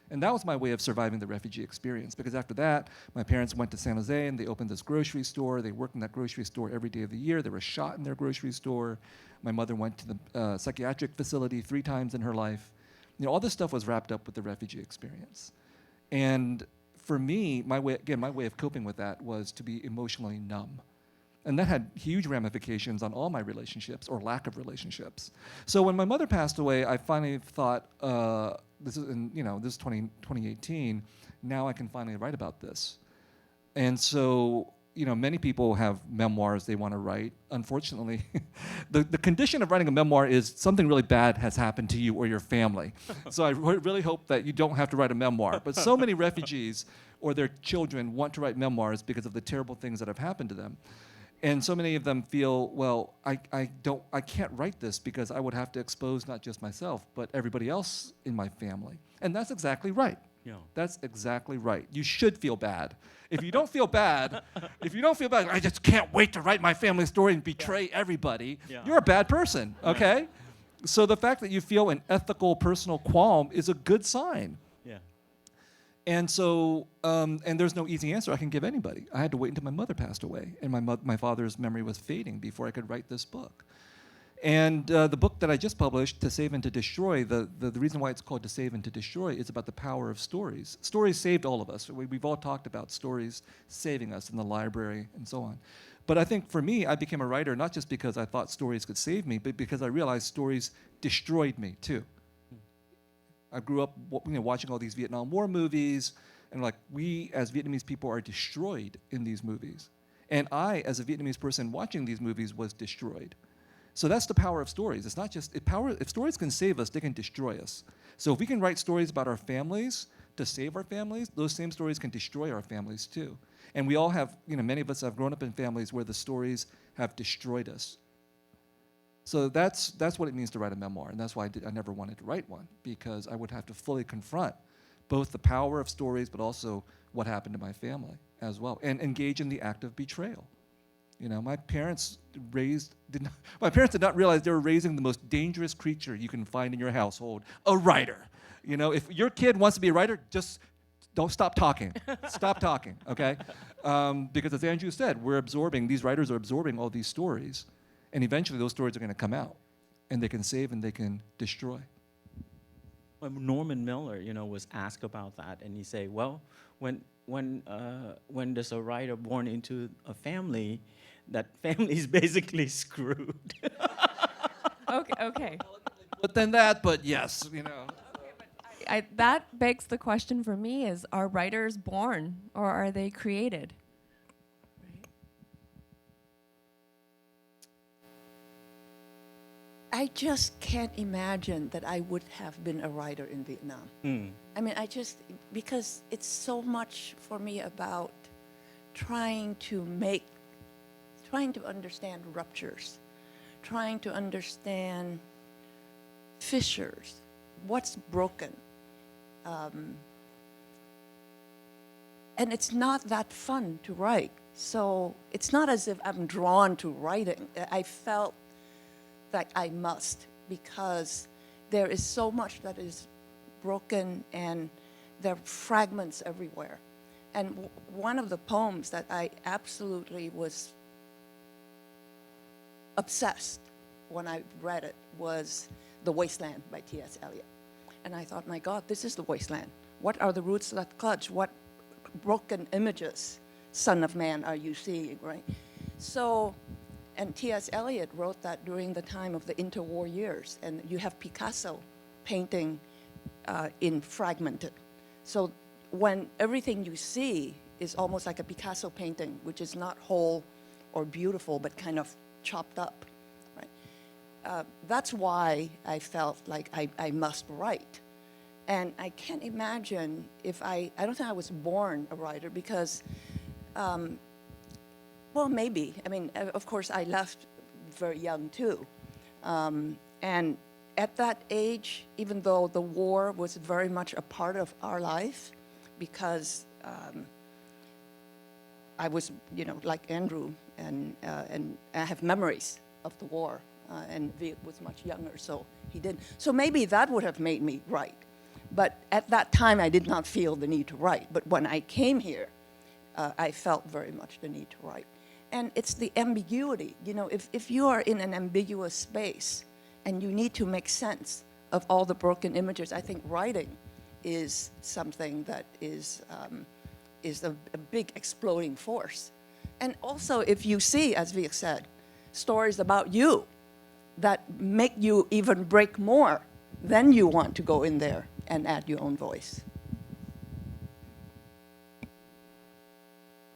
And that was my way of surviving the refugee experience. Because after that, my parents went to San Jose, and they opened this grocery store. They worked in that grocery store every day of the year. They were shot in their grocery store. My mother went to the psychiatric facility 3 times in her life. All this stuff was wrapped up with the refugee experience. And for me, my way of coping with that was to be emotionally numb. And that had huge ramifications on all my relationships, or lack of relationships. So when my mother passed away, I finally thought, this is 2018, now I can finally write about this. And so, many people have memoirs they want to write. Unfortunately, the condition of writing a memoir is something really bad has happened to you or your family. So I really hope that you don't have to write a memoir. But so many refugees or their children want to write memoirs because of the terrible things that have happened to them. And so many of them feel, well, I can't write this because I would have to expose not just myself, but everybody else in my family. And that's exactly right. Yeah. That's exactly right. You should feel bad. If you don't feel bad, I just can't wait to write my family story and betray everybody, you're a bad person, okay? So the fact that you feel an ethical, personal qualm is a good sign. And so, and there's no easy answer I can give anybody. I had to wait until my mother passed away, and my father's memory was fading before I could write this book. And the book that I just published, To Save and to Destroy, the reason why it's called To Save and to Destroy is about the power of stories. Stories saved all of us. We've all talked about stories saving us in the library and so on. But I think for me, I became a writer not just because I thought stories could save me, but because I realized stories destroyed me too. I grew up watching all these Vietnam War movies, and we as Vietnamese people are destroyed in these movies. And I, as a Vietnamese person watching these movies, was destroyed. So that's the power of stories. It's not just, if stories can save us, they can destroy us. So if we can write stories about our families to save our families, those same stories can destroy our families too. And we all have, many of us have grown up in families where the stories have destroyed us. So that's what it means to write a memoir, and that's why I never wanted to write one, because I would have to fully confront both the power of stories, but also what happened to my family as well, and engage in the act of betrayal. My parents did not realize they were raising the most dangerous creature you can find in your household, a writer. If your kid wants to be a writer, just don't stop talking. Stop talking, okay? Because as Andrew said, these writers are absorbing all these stories. And eventually those stories are going to come out, and they can save and they can destroy. Well, Norman Miller, was asked about that, and he said, well, when there's a writer born into a family, that family is basically screwed. Okay. But then but yes, That begs the question for me is, are writers born or are they created? I just can't imagine that I would have been a writer in Vietnam. I mean, because it's so much for me about trying to understand ruptures, trying to understand fissures, what's broken. And it's not that fun to write. So it's not as if I'm drawn to writing. I felt that I must, because there is so much that is broken and there are fragments everywhere. And one of the poems that I absolutely was obsessed when I read it was The Wasteland by T.S. Eliot. And I thought, my God, this is the wasteland. What are the roots that clutch? What broken images, Son of Man, are you seeing, right? So, and T.S. Eliot wrote that during the time of the interwar years. And you have Picasso painting in fragmented. So when everything you see is almost like a Picasso painting, which is not whole or beautiful, but kind of chopped up, right? That's why I felt like I must write. And I can't imagine if I don't think I was born a writer because, well, maybe. I mean, of course, I left very young too. And at that age, even though the war was very much a part of our life, because I was, like Andrew, and I have memories of the war, and Viet was much younger, so he didn't. So maybe that would have made me write. But at that time, I did not feel the need to write. But when I came here, I felt very much the need to write. And it's the ambiguity. If you are in an ambiguous space and you need to make sense of all the broken images, I think writing is something that is a big exploding force. And also, if you see, as Viet said, stories about you that make you even break more, then you want to go in there and add your own voice.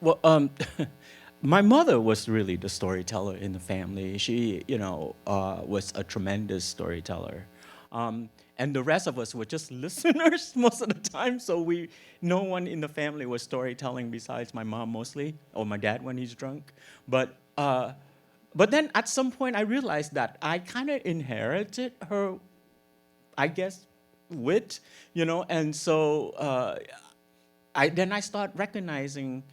Well, my mother was really the storyteller in the family. She, was a tremendous storyteller. And the rest of us were just listeners most of the time, so no one in the family was storytelling besides my mom mostly, or my dad when he's drunk. But then at some point I realized that I kind of inherited her, I guess, wit, and so I start recognizing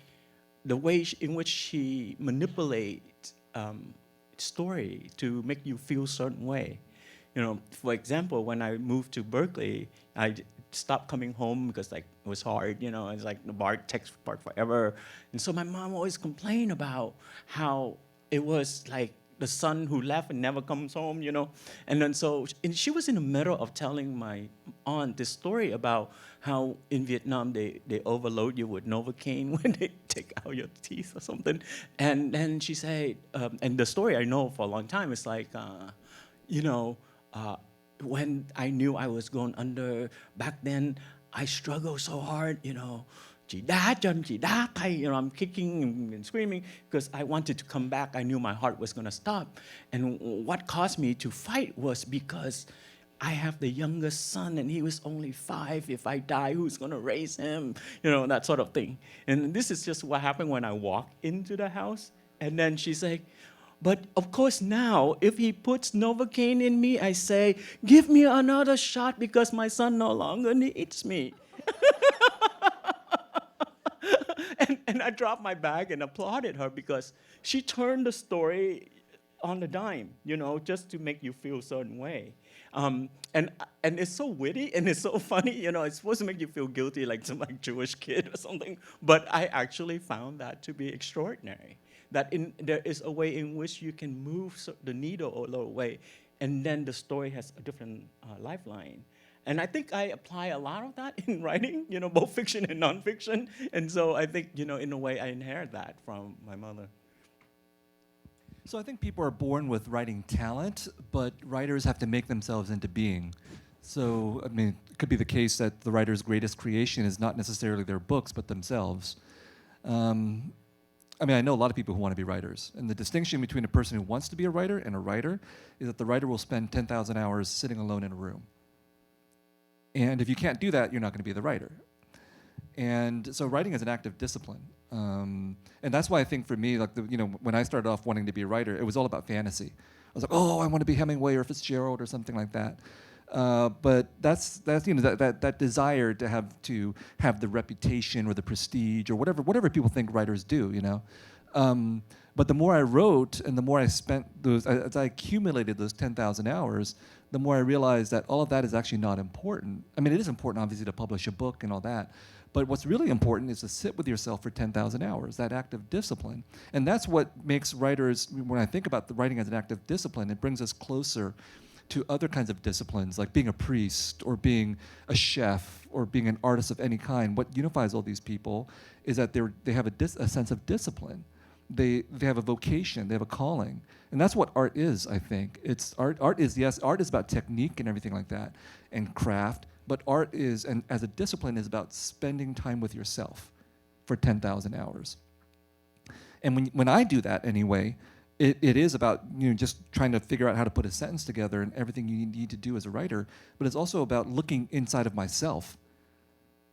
the way in which she manipulates story to make you feel a certain way. For example, when I moved to Berkeley, I stopped coming home because it was hard, it's like the BART takes forever. And so my mom always complained about how it was like the son who left and never comes home, And then and she was in the middle of telling my aunt this story about how in Vietnam they overload you with Novocaine when they take out your teeth or something. And then she said, and the story I know for a long time is like, when I knew I was going under, back then I struggled so hard, Chị đá chân, chị đá tay, I'm kicking and screaming because I wanted to come back. I knew my heart was going to stop. And what caused me to fight was because I have the youngest son and he was only 5. If I die, who's going to raise him? That sort of thing. And this is just what happened when I walked into the house. And then she's like, but of course now, if he puts Novocaine in me, I say, give me another shot because my son no longer needs me. And I dropped my bag and applauded her because she turned the story on the dime, just to make you feel a certain way. And it's so witty and it's so funny, it's supposed to make you feel guilty like some Jewish kid or something. But I actually found that to be extraordinary. That there is a way in which you can move the needle a little way, and then the story has a different lifeline. And I think I apply a lot of that in writing, both fiction and nonfiction. And so I think, in a way, I inherit that from my mother. So I think people are born with writing talent, but writers have to make themselves into being. So, it could be the case that the writer's greatest creation is not necessarily their books, but themselves. I mean, I know a lot of people who want to be writers, and the distinction between a person who wants to be a writer and a writer is that the writer will spend 10,000 hours sitting alone in a room. And if you can't do that, you're not going to be the writer. And so writing is an active discipline. And that's why I think for me, like, when I started off wanting to be a writer, it was all about fantasy. I was like, oh, I want to be Hemingway or Fitzgerald or something like that. But that's that desire to have the reputation or the prestige or whatever people think writers do, But the more I wrote and the more I spent as I accumulated those 10,000 hours, the more I realized that all of that is actually not important. I mean, it is important, obviously, to publish a book and all that. But what's really important is to sit with yourself for 10,000 hours, that active discipline. And that's what makes writers, when I think about the writing as an active discipline, it brings us closer to other kinds of disciplines, like being a priest or being a chef or being an artist of any kind. What unifies all these people is that they have a sense of discipline. They have a vocation, they have a calling. And that's what art is, I think. It's art is about technique and everything like that, and craft, but art is, and as a discipline, is about spending time with yourself for 10,000 hours. And when I do that anyway, it is about just trying to figure out how to put a sentence together and everything you need to do as a writer, but it's also about looking inside of myself.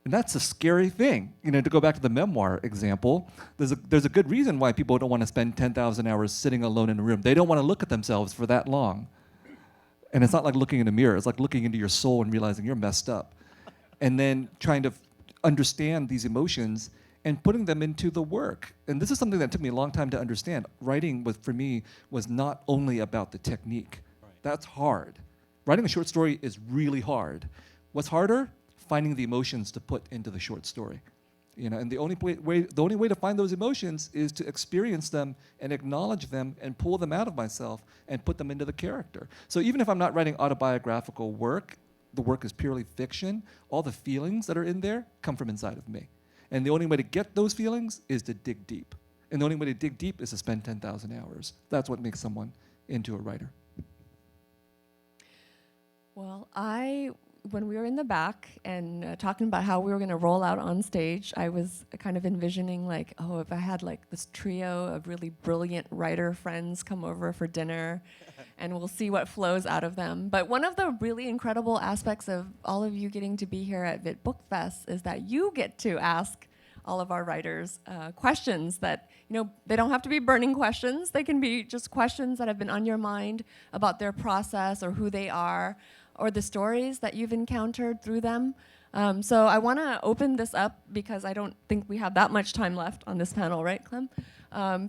And that's a scary thing. To go back to the memoir example, there's a good reason why people don't want to spend 10,000 hours sitting alone in a room. They don't want to look at themselves for that long. And it's not like looking in a mirror. It's like looking into your soul and realizing you're messed up. And then trying to understand these emotions and putting them into the work. And this is something that took me a long time to understand. Writing, for me, was not only about the technique. Right. That's hard. Writing a short story is really hard. What's harder? Finding the emotions to put into the short story. And the only way to find those emotions is to experience them and acknowledge them and pull them out of myself and put them into the character. So even if I'm not writing autobiographical work, the work is purely fiction, all the feelings that are in there come from inside of me. And the only way to get those feelings is to dig deep. And the only way to dig deep is to spend 10,000 hours. That's what makes someone into a writer. Well, when we were in the back and talking about how we were going to roll out on stage, I was kind of envisioning if I had this trio of really brilliant writer friends come over for dinner and we'll see what flows out of them. But one of the really incredible aspects of all of you getting to be here at Viet Book Fest is that you get to ask all of our writers questions that, they don't have to be burning questions. They can be just questions that have been on your mind about their process or who they are, or the stories that you've encountered through them. So I want to open this up, because I don't think we have that much time left on this panel, right, Clem?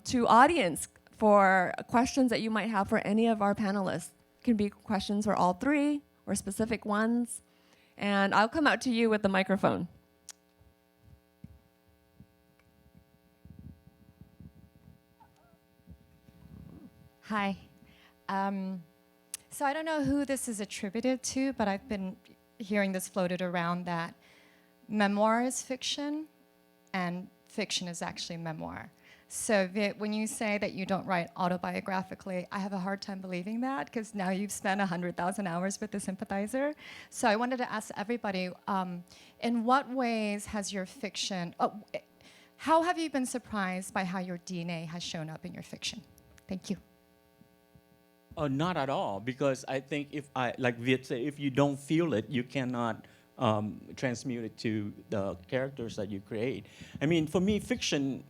To audience for questions that you might have for any of our panelists. It can be questions for all three or specific ones. And I'll come out to you with the microphone. Hi. So I don't know who this is attributed to, but I've been hearing this floated around that memoir is fiction and fiction is actually memoir. So Viet, when you say that you don't write autobiographically, I have a hard time believing that, because now you've spent 100,000 hours with the Sympathizer. So I wanted to ask everybody, in what ways has your fiction, how have you been surprised by how your DNA has shown up in your fiction? Thank you. Not at all, because I think like Viet said, if you don't feel it, you cannot transmute it to the characters that you create. I mean, for me, fiction,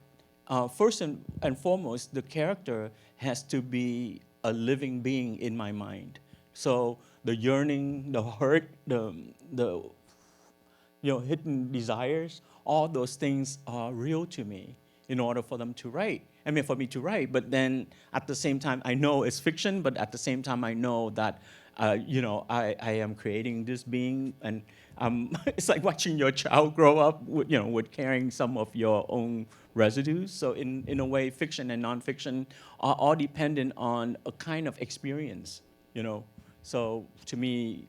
first and foremost, the character has to be a living being in my mind. So the yearning, the hurt, the hidden desires, all those things are real to me in order for them to write. I mean, for me to write, but then at the same time, I know it's fiction, but at the same time, I know that, I am creating this being, and it's like watching your child grow up, with carrying some of your own residues. So in a way, fiction and nonfiction are all dependent on a kind of experience, So to me,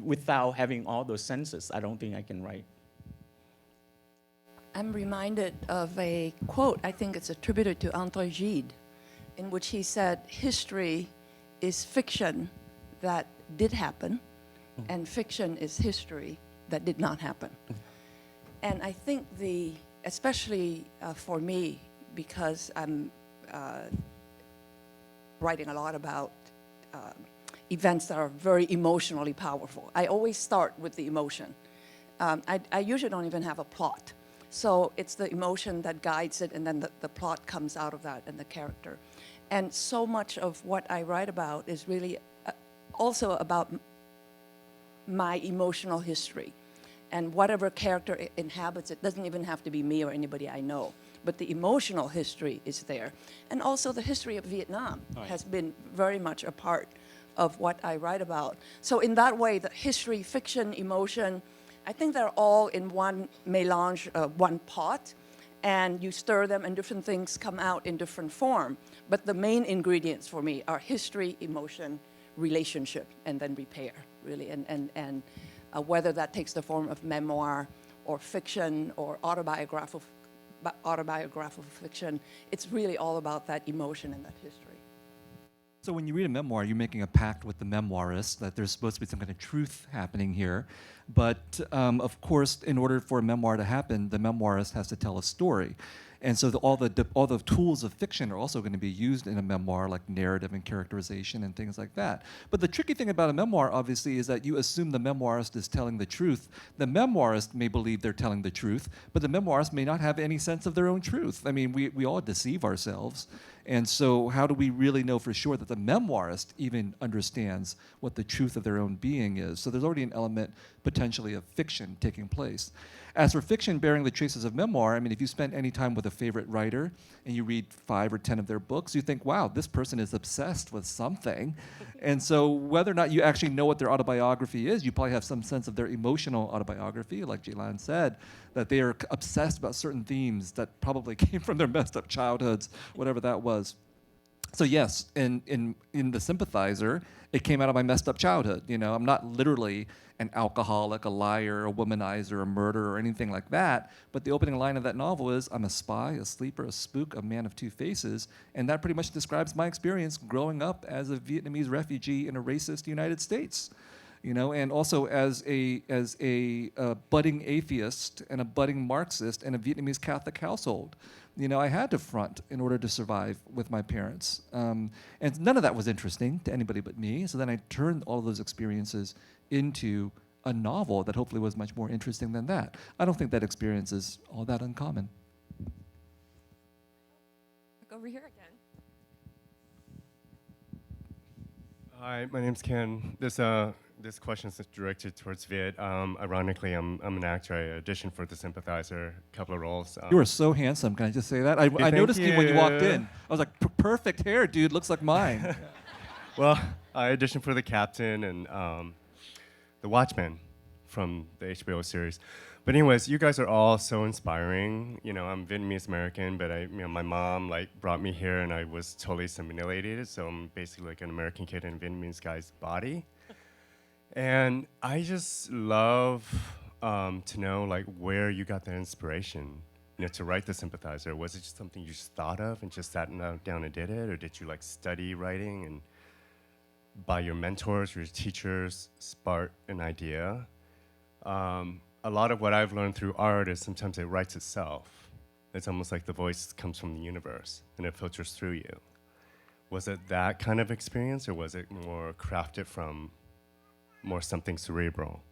without having all those senses, I don't think I can write. I'm reminded of a quote, I think it's attributed to André Gide, in which he said, history is fiction that did happen, and fiction is history that did not happen. And I think especially for me, because I'm writing a lot about events that are very emotionally powerful. I always start with the emotion. I usually don't even have a plot. So it's the emotion that guides it, and then the plot comes out of that and the character. And so much of what I write about is really also about my emotional history. And whatever character inhabits it doesn't even have to be me or anybody I know. But the emotional history is there. And also the history of Vietnam has been very much a part of what I write about. So in that way, the history, fiction, emotion, I think they're all in one melange, one pot, and you stir them and different things come out in different form. But the main ingredients for me are history, emotion, relationship, and then repair, really. And whether that takes the form of memoir or fiction or autobiographical fiction, it's really all about that emotion and that history. So when you read a memoir, you're making a pact with the memoirist that there's supposed to be some kind of truth happening here. But of course, in order for a memoir to happen, the memoirist has to tell a story. And so all the tools of fiction are also going to be used in a memoir, like narrative and characterization and things like that. But the tricky thing about a memoir, obviously, is that you assume the memoirist is telling the truth. The memoirist may believe they're telling the truth, but the memoirist may not have any sense of their own truth. I mean, we all deceive ourselves. And so how do we really know for sure that the memoirist even understands what the truth of their own being is? So there's already an element, potentially, of fiction taking place. As for fiction bearing the traces of memoir, I mean, if you spend any time with a favorite writer and you read 5 or 10 of their books, you think, wow, this person is obsessed with something. And so whether or not you actually know what their autobiography is, you probably have some sense of their emotional autobiography, like Jilan said, that they are obsessed about certain themes that probably came from their messed up childhoods, whatever that was. So yes, in the Sympathizer, it came out of my messed up childhood. You know, I'm not literally an alcoholic, a liar, a womanizer, a murderer, or anything like that. But the opening line of that novel is, I'm a spy, a sleeper, a spook, a man of two faces. And that pretty much describes my experience growing up as a Vietnamese refugee in a racist United States. You know, and also as a budding atheist and a budding Marxist in a Vietnamese Catholic household. You know, I had to front in order to survive with my parents. And none of that was interesting to anybody but me. So then I turned all of those experiences into a novel that hopefully was much more interesting than that. I don't think that experience is all that uncommon. Look over here again. Hi, my name's Ken. This question is directed towards Viet. Ironically, I'm an actor. I auditioned for The Sympathizer, a couple of roles. You are so handsome. Can I just say that? I noticed you when you walked in. I was like, perfect hair, dude. Looks like mine. Well, I auditioned for the captain and the Watchmen from the HBO series. But anyways, you guys are all so inspiring. You know, I'm Vietnamese American, but my mom brought me here, and I was totally assimilated. So I'm basically like an American kid in a Vietnamese guy's body. And I just love to know where you got that inspiration, to write The Sympathizer. Was it just something you just thought of and just sat down and did it, or did you study writing and by your mentors, your teachers, spark an idea? A lot of what I've learned through art is sometimes it writes itself. It's almost like the voice comes from the universe and it filters through you. Was it that kind of experience, or was it more crafted from more something cerebral?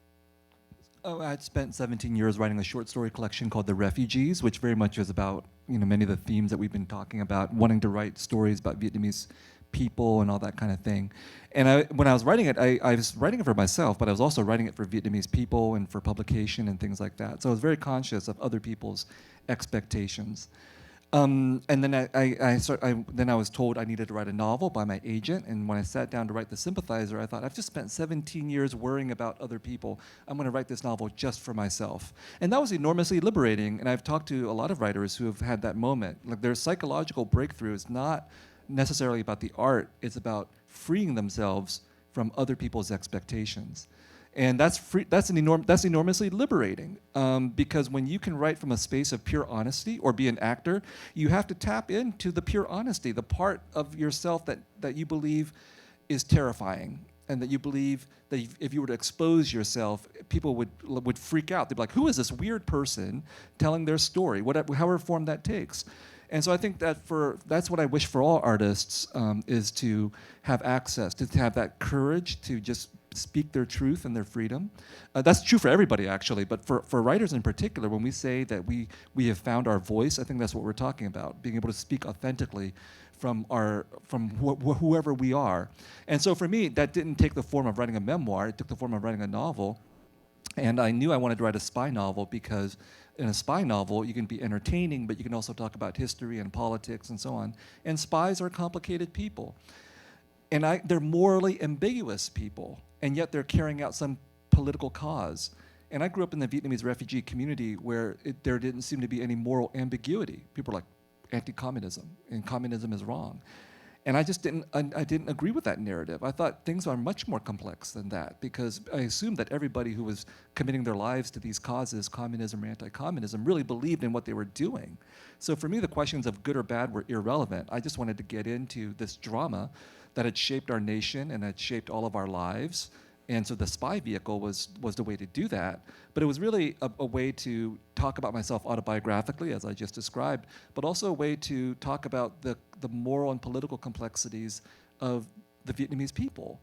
Oh, I'd spent 17 years writing a short story collection called The Refugees, which very much is about many of the themes that we've been talking about, wanting to write stories about Vietnamese people and all that kind of thing. And when I was writing it, I was writing it for myself, but I was also writing it for Vietnamese people and for publication and things like that. So I was very conscious of other people's expectations. And then I was told I needed to write a novel by my agent, and when I sat down to write The Sympathizer, I thought, I've just spent 17 years worrying about other people. I'm going to write this novel just for myself. And that was enormously liberating, and I've talked to a lot of writers who have had that moment. Their psychological breakthrough is not necessarily about the art, it's about freeing themselves from other people's expectations. And that's enormously liberating, because when you can write from a space of pure honesty or be an actor, you have to tap into the pure honesty, the part of yourself that you believe is terrifying, and that you believe that if you were to expose yourself, people would freak out. They'd be like, who is this weird person telling their story, however form that takes? And so I think that that's what I wish for all artists, is to have access, to have that courage to just speak their truth and their freedom. That's true for everybody, actually, but for writers in particular, when we say that we have found our voice, I think that's what we're talking about, being able to speak authentically from whoever we are. And so for me, that didn't take the form of writing a memoir, it took the form of writing a novel. And I knew I wanted to write a spy novel because in a spy novel, you can be entertaining, but you can also talk about history and politics and so on. And spies are complicated people. And they're morally ambiguous people, and yet they're carrying out some political cause. And I grew up in the Vietnamese refugee community where there didn't seem to be any moral ambiguity. People were like, anti-communism, and communism is wrong. And I just didn't agree with that narrative. I thought things are much more complex than that, because I assumed that everybody who was committing their lives to these causes, communism or anti-communism, really believed in what they were doing. So for me, the questions of good or bad were irrelevant. I just wanted to get into this drama that had shaped our nation and had shaped all of our lives. And so the spy vehicle was the way to do that. But it was really a way to talk about myself autobiographically, as I just described, but also a way to talk about the moral and political complexities of the Vietnamese people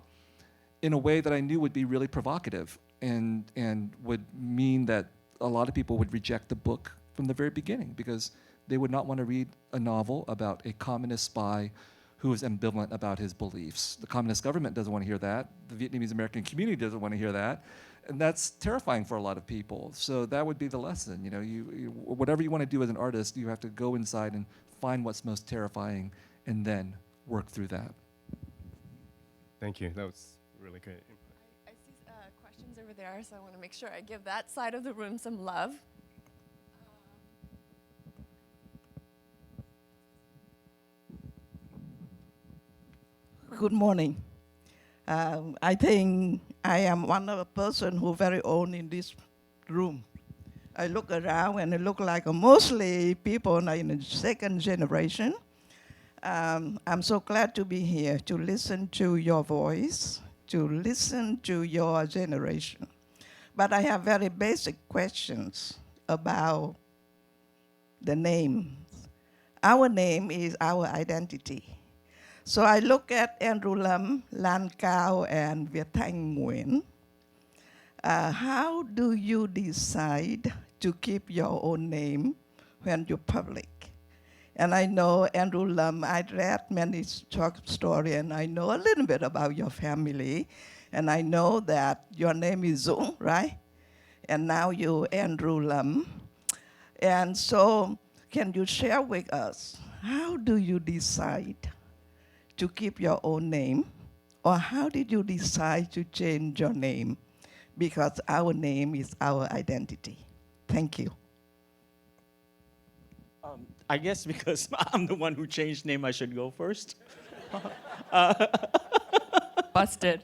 in a way that I knew would be really provocative and would mean that a lot of people would reject the book from the very beginning, because they would not want to read a novel about a communist spy who is ambivalent about his beliefs. The communist government doesn't want to hear that. The Vietnamese American community doesn't want to hear that. And that's terrifying for a lot of people. So that would be the lesson. You know, whatever you want to do as an artist, you have to go inside and find what's most terrifying and then work through that. Thank you. That was really great. I see questions over there, so I want to make sure I give that side of the room some love. Good morning. I think I am one of the person who very old in this room. I look around and it look like mostly people in the second generation. I'm so glad to be here to listen to your voice, to listen to your generation. But I have very basic questions about the name. Our name is our identity. So I look at Andrew Lam, Lan Cao, and Viet Thanh Nguyen. How do you decide to keep your own name when you're public? And I know Andrew Lam, I read many stories, and I know a little bit about your family. And I know that your name is Dung, right? And now you're Andrew Lam. And so can you share with us, how do you decide to keep your own name? Or how did you decide to change your name? Because our name is our identity. Thank you. I guess because I'm the one who changed name, I should go first. Busted.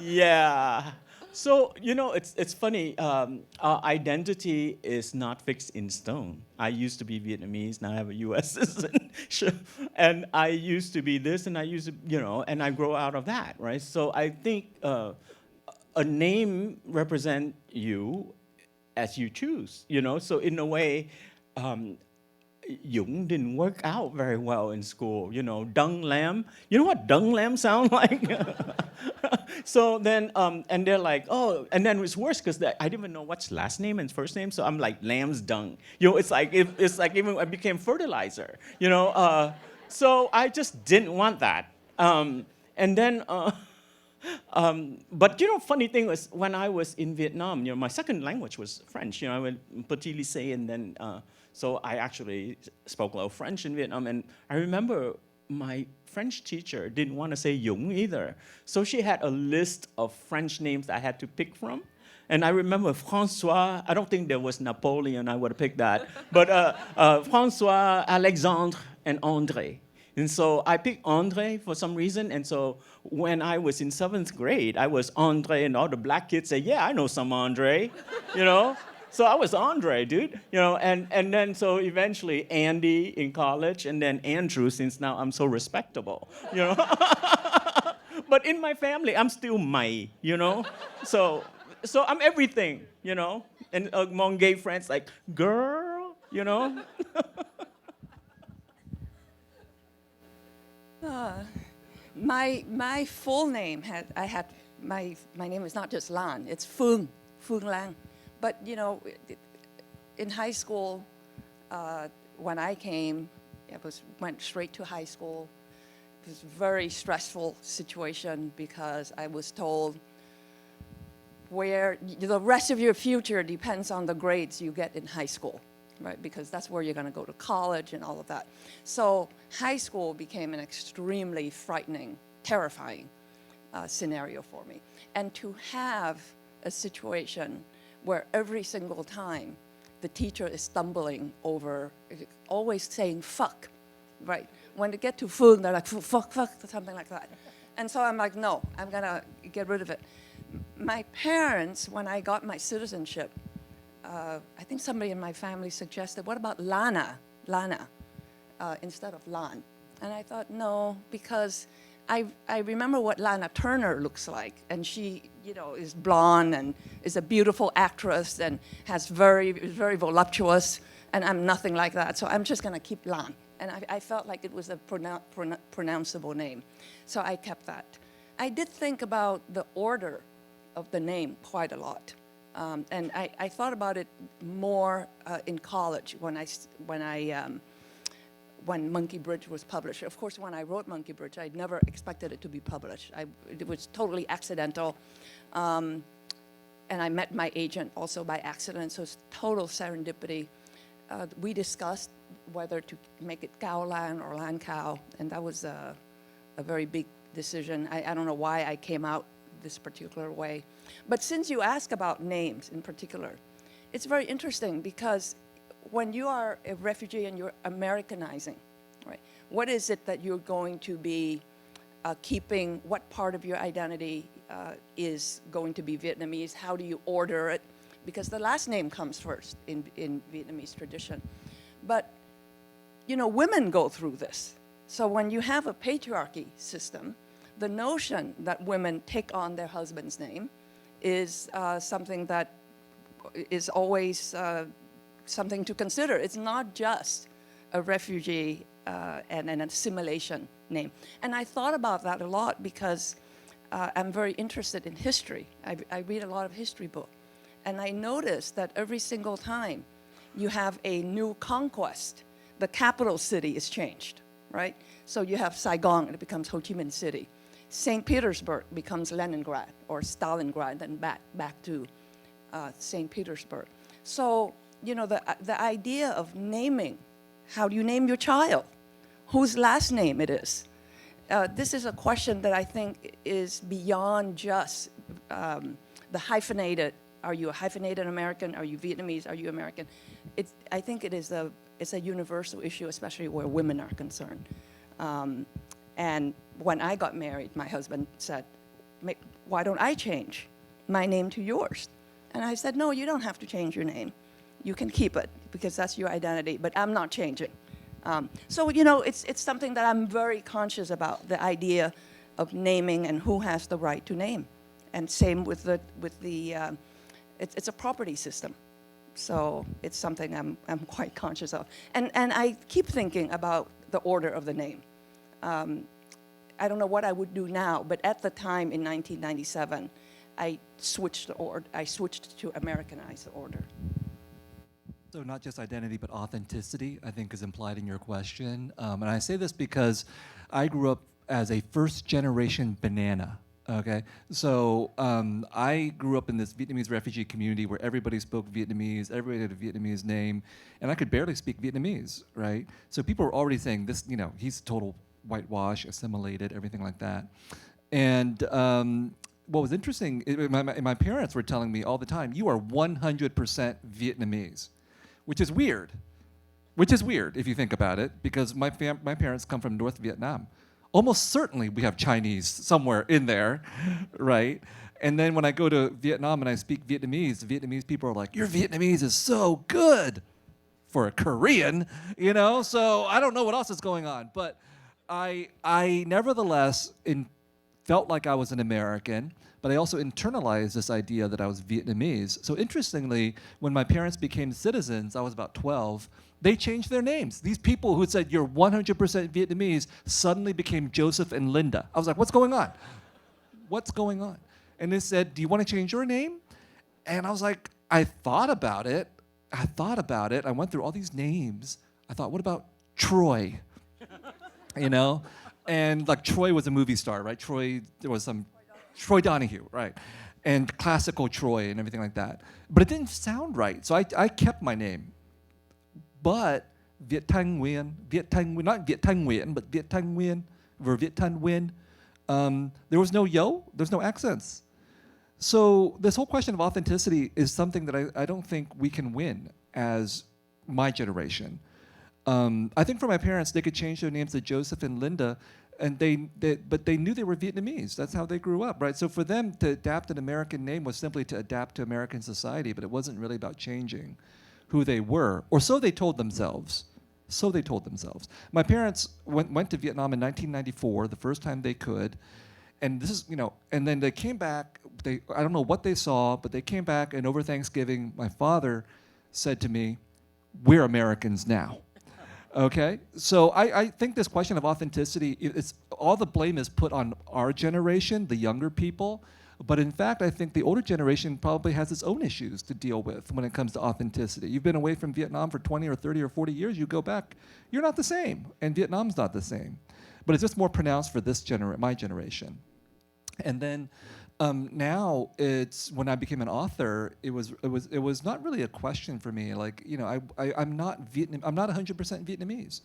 Yeah. So, you know, it's funny. Our identity is not fixed in stone. I used to be Vietnamese, now I have a U.S. citizen. And I used to be this, and I used to, you know, and I grow out of that, right? So I think a name represents you as you choose, you know? So in a way, Dũng didn't work out very well in school, you know, Dung Lam. You know what Dung Lam sound like? So then, and they're like, oh, and then it's worse because I didn't even know what's last name and first name, so I'm like lamb's dung. You know, it's like even I became fertilizer, you know. So I just didn't want that. And then, but you know, funny thing was when I was in Vietnam, you know, my second language was French. You know, I went petit lycée, and then so I actually spoke a little French in Vietnam, and I remember my French teacher didn't want to say Dũng either. So she had a list of French names that I had to pick from. And I remember François, I don't think there was Napoleon, I would have picked that. But François, Alexandre, and André. And so I picked André for some reason. And so when I was in 7th grade, I was André, and all the black kids say, yeah, I know some André, you know? So I was Andre, dude, you know, and then so eventually Andy in college, and then Andrew, since now I'm so respectable, you know. But in my family, I'm still Mai, you know. So I'm everything, you know. And among gay friends, like, girl, you know. My full name my name is not just Lan, it's Phương Lang. But you know, in high school, when I came, went straight to high school. It was a very stressful situation because I was told where the rest of your future depends on the grades you get in high school, right? Because that's where you're going to go to college and all of that. So high school became an extremely frightening, terrifying scenario for me. And to have a situation where every single time the teacher is stumbling over, always saying fuck, right? When they get to food, they're like, fuck, something like that. And so I'm like, no, I'm going to get rid of it. My parents, when I got my citizenship, I think somebody in my family suggested, what about Lana, instead of Lan? And I thought, no, because I remember what Lana Turner looks like, and she, you know, is blonde and is a beautiful actress and is very voluptuous, and I'm nothing like that, so I'm just going to keep Lan. And I felt like it was a pronounceable name, so I kept that. I did think about the order of the name quite a lot, and I thought about it more in college when Monkey Bridge was published. Of course, when I wrote Monkey Bridge, I never expected it to be published. It was totally accidental. And I met my agent also by accident, so it's total serendipity. We discussed whether to make it Cao Lan or Lan Cao, and that was a very big decision. I don't know why I came out this particular way. But since you ask about names in particular, it's very interesting because when you are a refugee and you're Americanizing, right, what is it that you're going to be keeping? What part of your identity is going to be Vietnamese? How do you order it? Because the last name comes first in Vietnamese tradition. But, you know, women go through this. So when you have a patriarchy system, the notion that women take on their husband's name is something that is always something to consider. It's not just a refugee and an assimilation name. And I thought about that a lot because I'm very interested in history. I read a lot of history books. And I noticed that every single time you have a new conquest, the capital city is changed, right? So you have Saigon, and it becomes Ho Chi Minh City. St. Petersburg becomes Leningrad or Stalingrad, then back to St. Petersburg. So, you know, the idea of naming, how do you name your child? Whose last name it is? This is a question that I think is beyond just the hyphenated. Are you a hyphenated American? Are you Vietnamese? Are you American? I think it's a universal issue, especially where women are concerned. And when I got married, my husband said, why don't I change my name to yours? And I said, no, you don't have to change your name. You can keep it because that's your identity, but I'm not changing. So, you know, it's something that I'm very conscious about, the idea of naming and who has the right to name. And same with it's a property system. So it's something I'm quite conscious of. And I keep thinking about the order of the name. I don't know what I would do now, but at the time in 1997, I switched to Americanize the order. So not just identity, but authenticity, I think, is implied in your question. And I say this because I grew up as a first-generation banana. Okay, so I grew up in this Vietnamese refugee community where everybody spoke Vietnamese, everybody had a Vietnamese name, and I could barely speak Vietnamese, right? So people were already saying this, you know, he's total whitewash, assimilated, everything like that. And what was interesting, my parents were telling me all the time, you are 100% Vietnamese, which is weird if you think about it, because my parents come from North Vietnam. Almost certainly we have Chinese somewhere in there, right? And then when I go to Vietnam and I speak Vietnamese, the Vietnamese people are like, your Vietnamese is so good for a Korean, you know? So I don't know what else is going on. But I nevertheless felt like I was an American, but I also internalized this idea that I was Vietnamese. So interestingly, when my parents became citizens, I was about 12, They changed their names. These people who said you're 100% Vietnamese suddenly became Joseph and Linda. I was like, what's going on? What's going on? And they said, do you want to change your name? And I was like, I thought about it. I went through all these names. I thought, what about Troy? You know? And like Troy was a movie star, right? There was some Troy Donahue, right? And classical Troy and everything like that. But it didn't sound right, so I kept my name. But Viet Thanh Nguyen, not Viet Thanh Nguyen, but Viet Thanh Nguyen, or Viet Thanh Nguyen, there was no yo, there's no accents. So this whole question of authenticity is something that I don't think we can win as my generation. I think for my parents, they could change their names to Joseph and Linda, and but they knew they were Vietnamese. That's how they grew up, right? So for them to adapt an American name was simply to adapt to American society, but it wasn't really about changing who they were, or so they told themselves. So they told themselves. My parents went to Vietnam in 1994, the first time they could, and this is, and then they came back. I don't know what they saw, but they came back, and over Thanksgiving, my father said to me, "We're Americans now." Okay, so I think this question of authenticity, it's all the blame is put on our generation, the younger people, but in fact, I think the older generation probably has its own issues to deal with when it comes to authenticity. You've been away from Vietnam for 20 or 30 or 40 years, you go back, you're not the same, and Vietnam's not the same. But it's just more pronounced for this my generation. And then now it's when I became an author, it was not really a question for me. Like, I'm not 100% Vietnamese.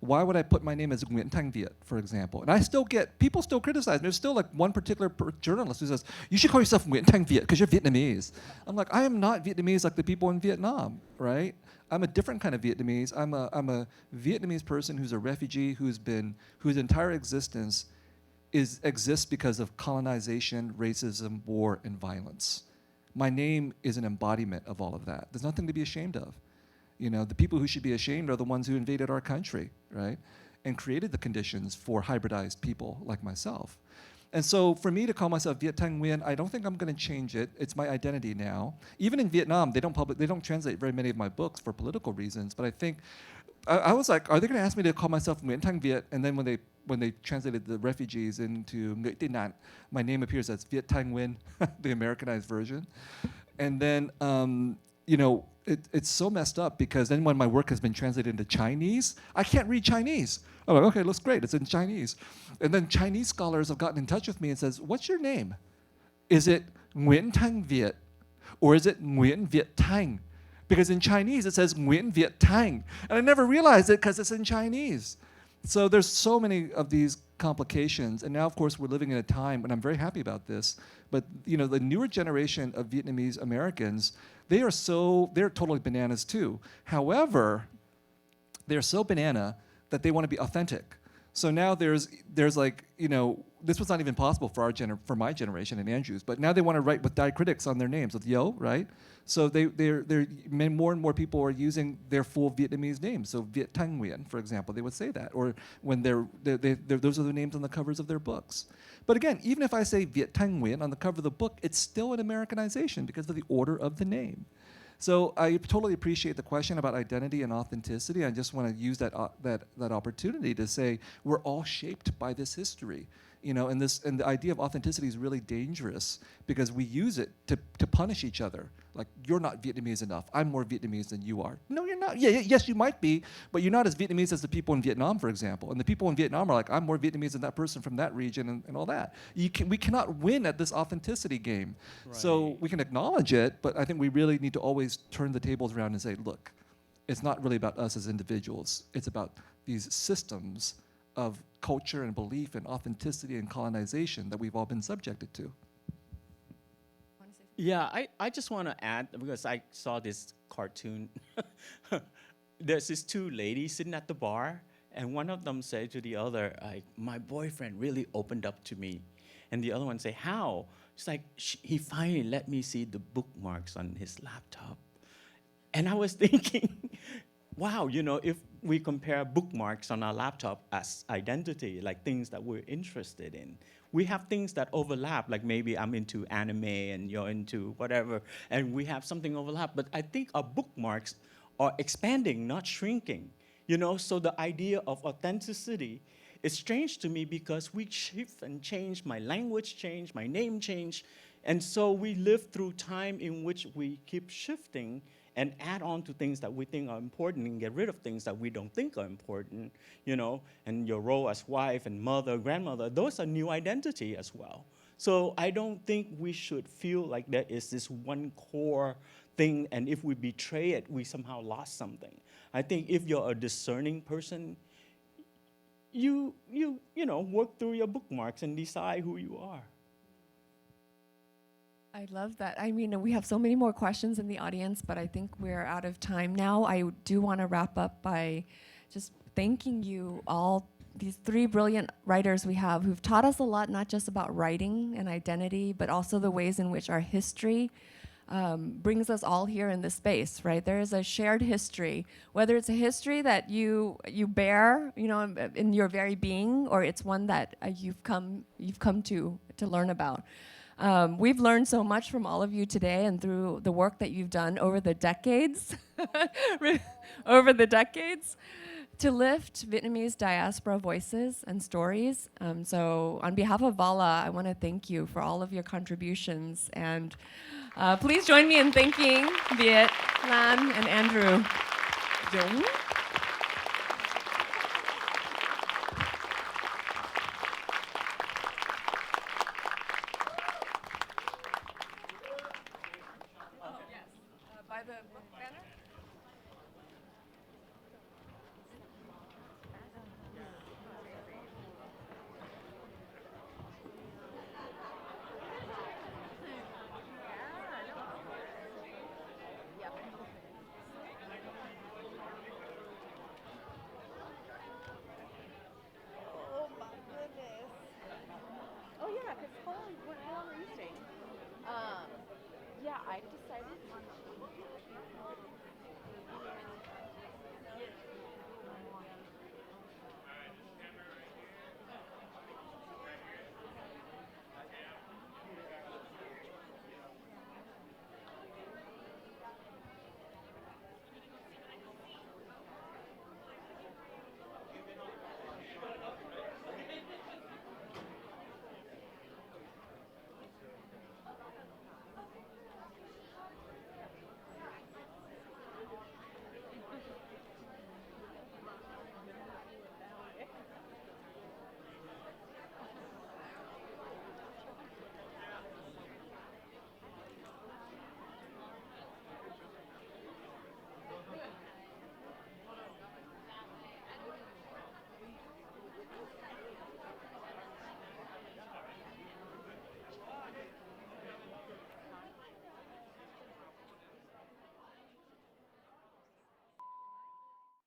Why would I put my name as Viet Thanh Viet, for example? And people still criticize me. There's still like one particular journalist who says, you should call yourself Viet Thanh Viet because you're Vietnamese. I'm like, I am not Vietnamese like the people in Vietnam, right? I'm a different kind of Vietnamese. I'm a Vietnamese person who's a refugee whose entire existence exists because of colonization, racism, war, and violence. My name is an embodiment of all of that. There's nothing to be ashamed of. The people who should be ashamed are the ones who invaded our country, right? And created the conditions for hybridized people like myself. And so for me to call myself Viet Thanh Nguyen, I don't think I'm going to change it. It's my identity now. Even in Vietnam, they don't translate very many of my books for political reasons, but I think, I was like, are they going to ask me to call myself Nguyễn Thanh Viet? And then when they translated the refugees into Người Tị Nạn, my name appears as Viet Thanh Nguyen, the Americanized version. And then, it's so messed up because then when my work has been translated into Chinese, I can't read Chinese. I'm like, okay, looks great, it's in Chinese. And then Chinese scholars have gotten in touch with me and says, what's your name? Is it Nguyễn Thanh Viet or is it Nguyễn Viet Thanh? Because in Chinese it says Nguyễn Viet Thanh. And I never realized it because it's in Chinese. So there's so many of these complications. And now, of course, we're living in a time, and I'm very happy about this, but the newer generation of Vietnamese Americans, they're totally bananas too. However, they're so banana that they want to be authentic. So now there's like, this was not even possible for my generation and Andrew's, but now they want to write with diacritics on their names, with yo, right? So more and more people are using their full Vietnamese names. So Viet Thanh Nguyen, for example, they would say that, or when those are the names on the covers of their books. But again, even if I say Viet Thanh Nguyen on the cover of the book, it's still an Americanization because of the order of the name. So I totally appreciate the question about identity and authenticity. I just want to use that opportunity to say we're all shaped by this history. And the idea of authenticity is really dangerous because we use it to punish each other. Like, you're not Vietnamese enough. I'm more Vietnamese than you are. No, you're not. Yes, you might be, but you're not as Vietnamese as the people in Vietnam, for example. And the people in Vietnam are like, I'm more Vietnamese than that person from that region and all that. We cannot win at this authenticity game. Right. So we can acknowledge it, but I think we really need to always turn the tables around and say, look, it's not really about us as individuals. It's about these systems of culture and belief and authenticity and colonization that we've all been subjected to. Yeah, I just want to add, because I saw this cartoon. There's these two ladies sitting at the bar, and one of them said to the other, my boyfriend really opened up to me. And the other one say, how? It's like, he finally let me see the bookmarks on his laptop. And I was thinking, wow, if we compare bookmarks on our laptop as identity, like things that we're interested in, we have things that overlap, like maybe I'm into anime and you're into whatever, and we have something overlap. But I think our bookmarks or expanding, not shrinking. You know, so the idea of authenticity is strange to me because we shift and change, my language changed, my name changed, and so we live through time in which we keep shifting and add on to things that we think are important and get rid of things that we don't think are important, you know, and your role as wife and mother, grandmother, those are new identity as well. So I don't think we should feel like there is this one core thing, and if we betray it, we somehow lost something. I think if you're a discerning person, you know, work through your bookmarks and decide who you are. I love that. I mean, we have so many more questions in the audience, but I think we're out of time now. I do want to wrap up by just thanking you all, these three brilliant writers we have who've taught us a lot, not just about writing and identity, but also the ways in which our history brings us all here in this space, right? There is a shared history, whether it's a history that you bear, you know, in your very being, or it's one that you've come to learn about. We've learned so much from all of you today and through the work that you've done over the decades, to lift Vietnamese diaspora voices and stories. So on behalf of Vala, I want to thank you for all of your contributions. And please join me in thanking Viet, Lan, and Andrew. Jung. By the book banner? Oh my goodness. Oh yeah, because how long were you staying? Yeah, I just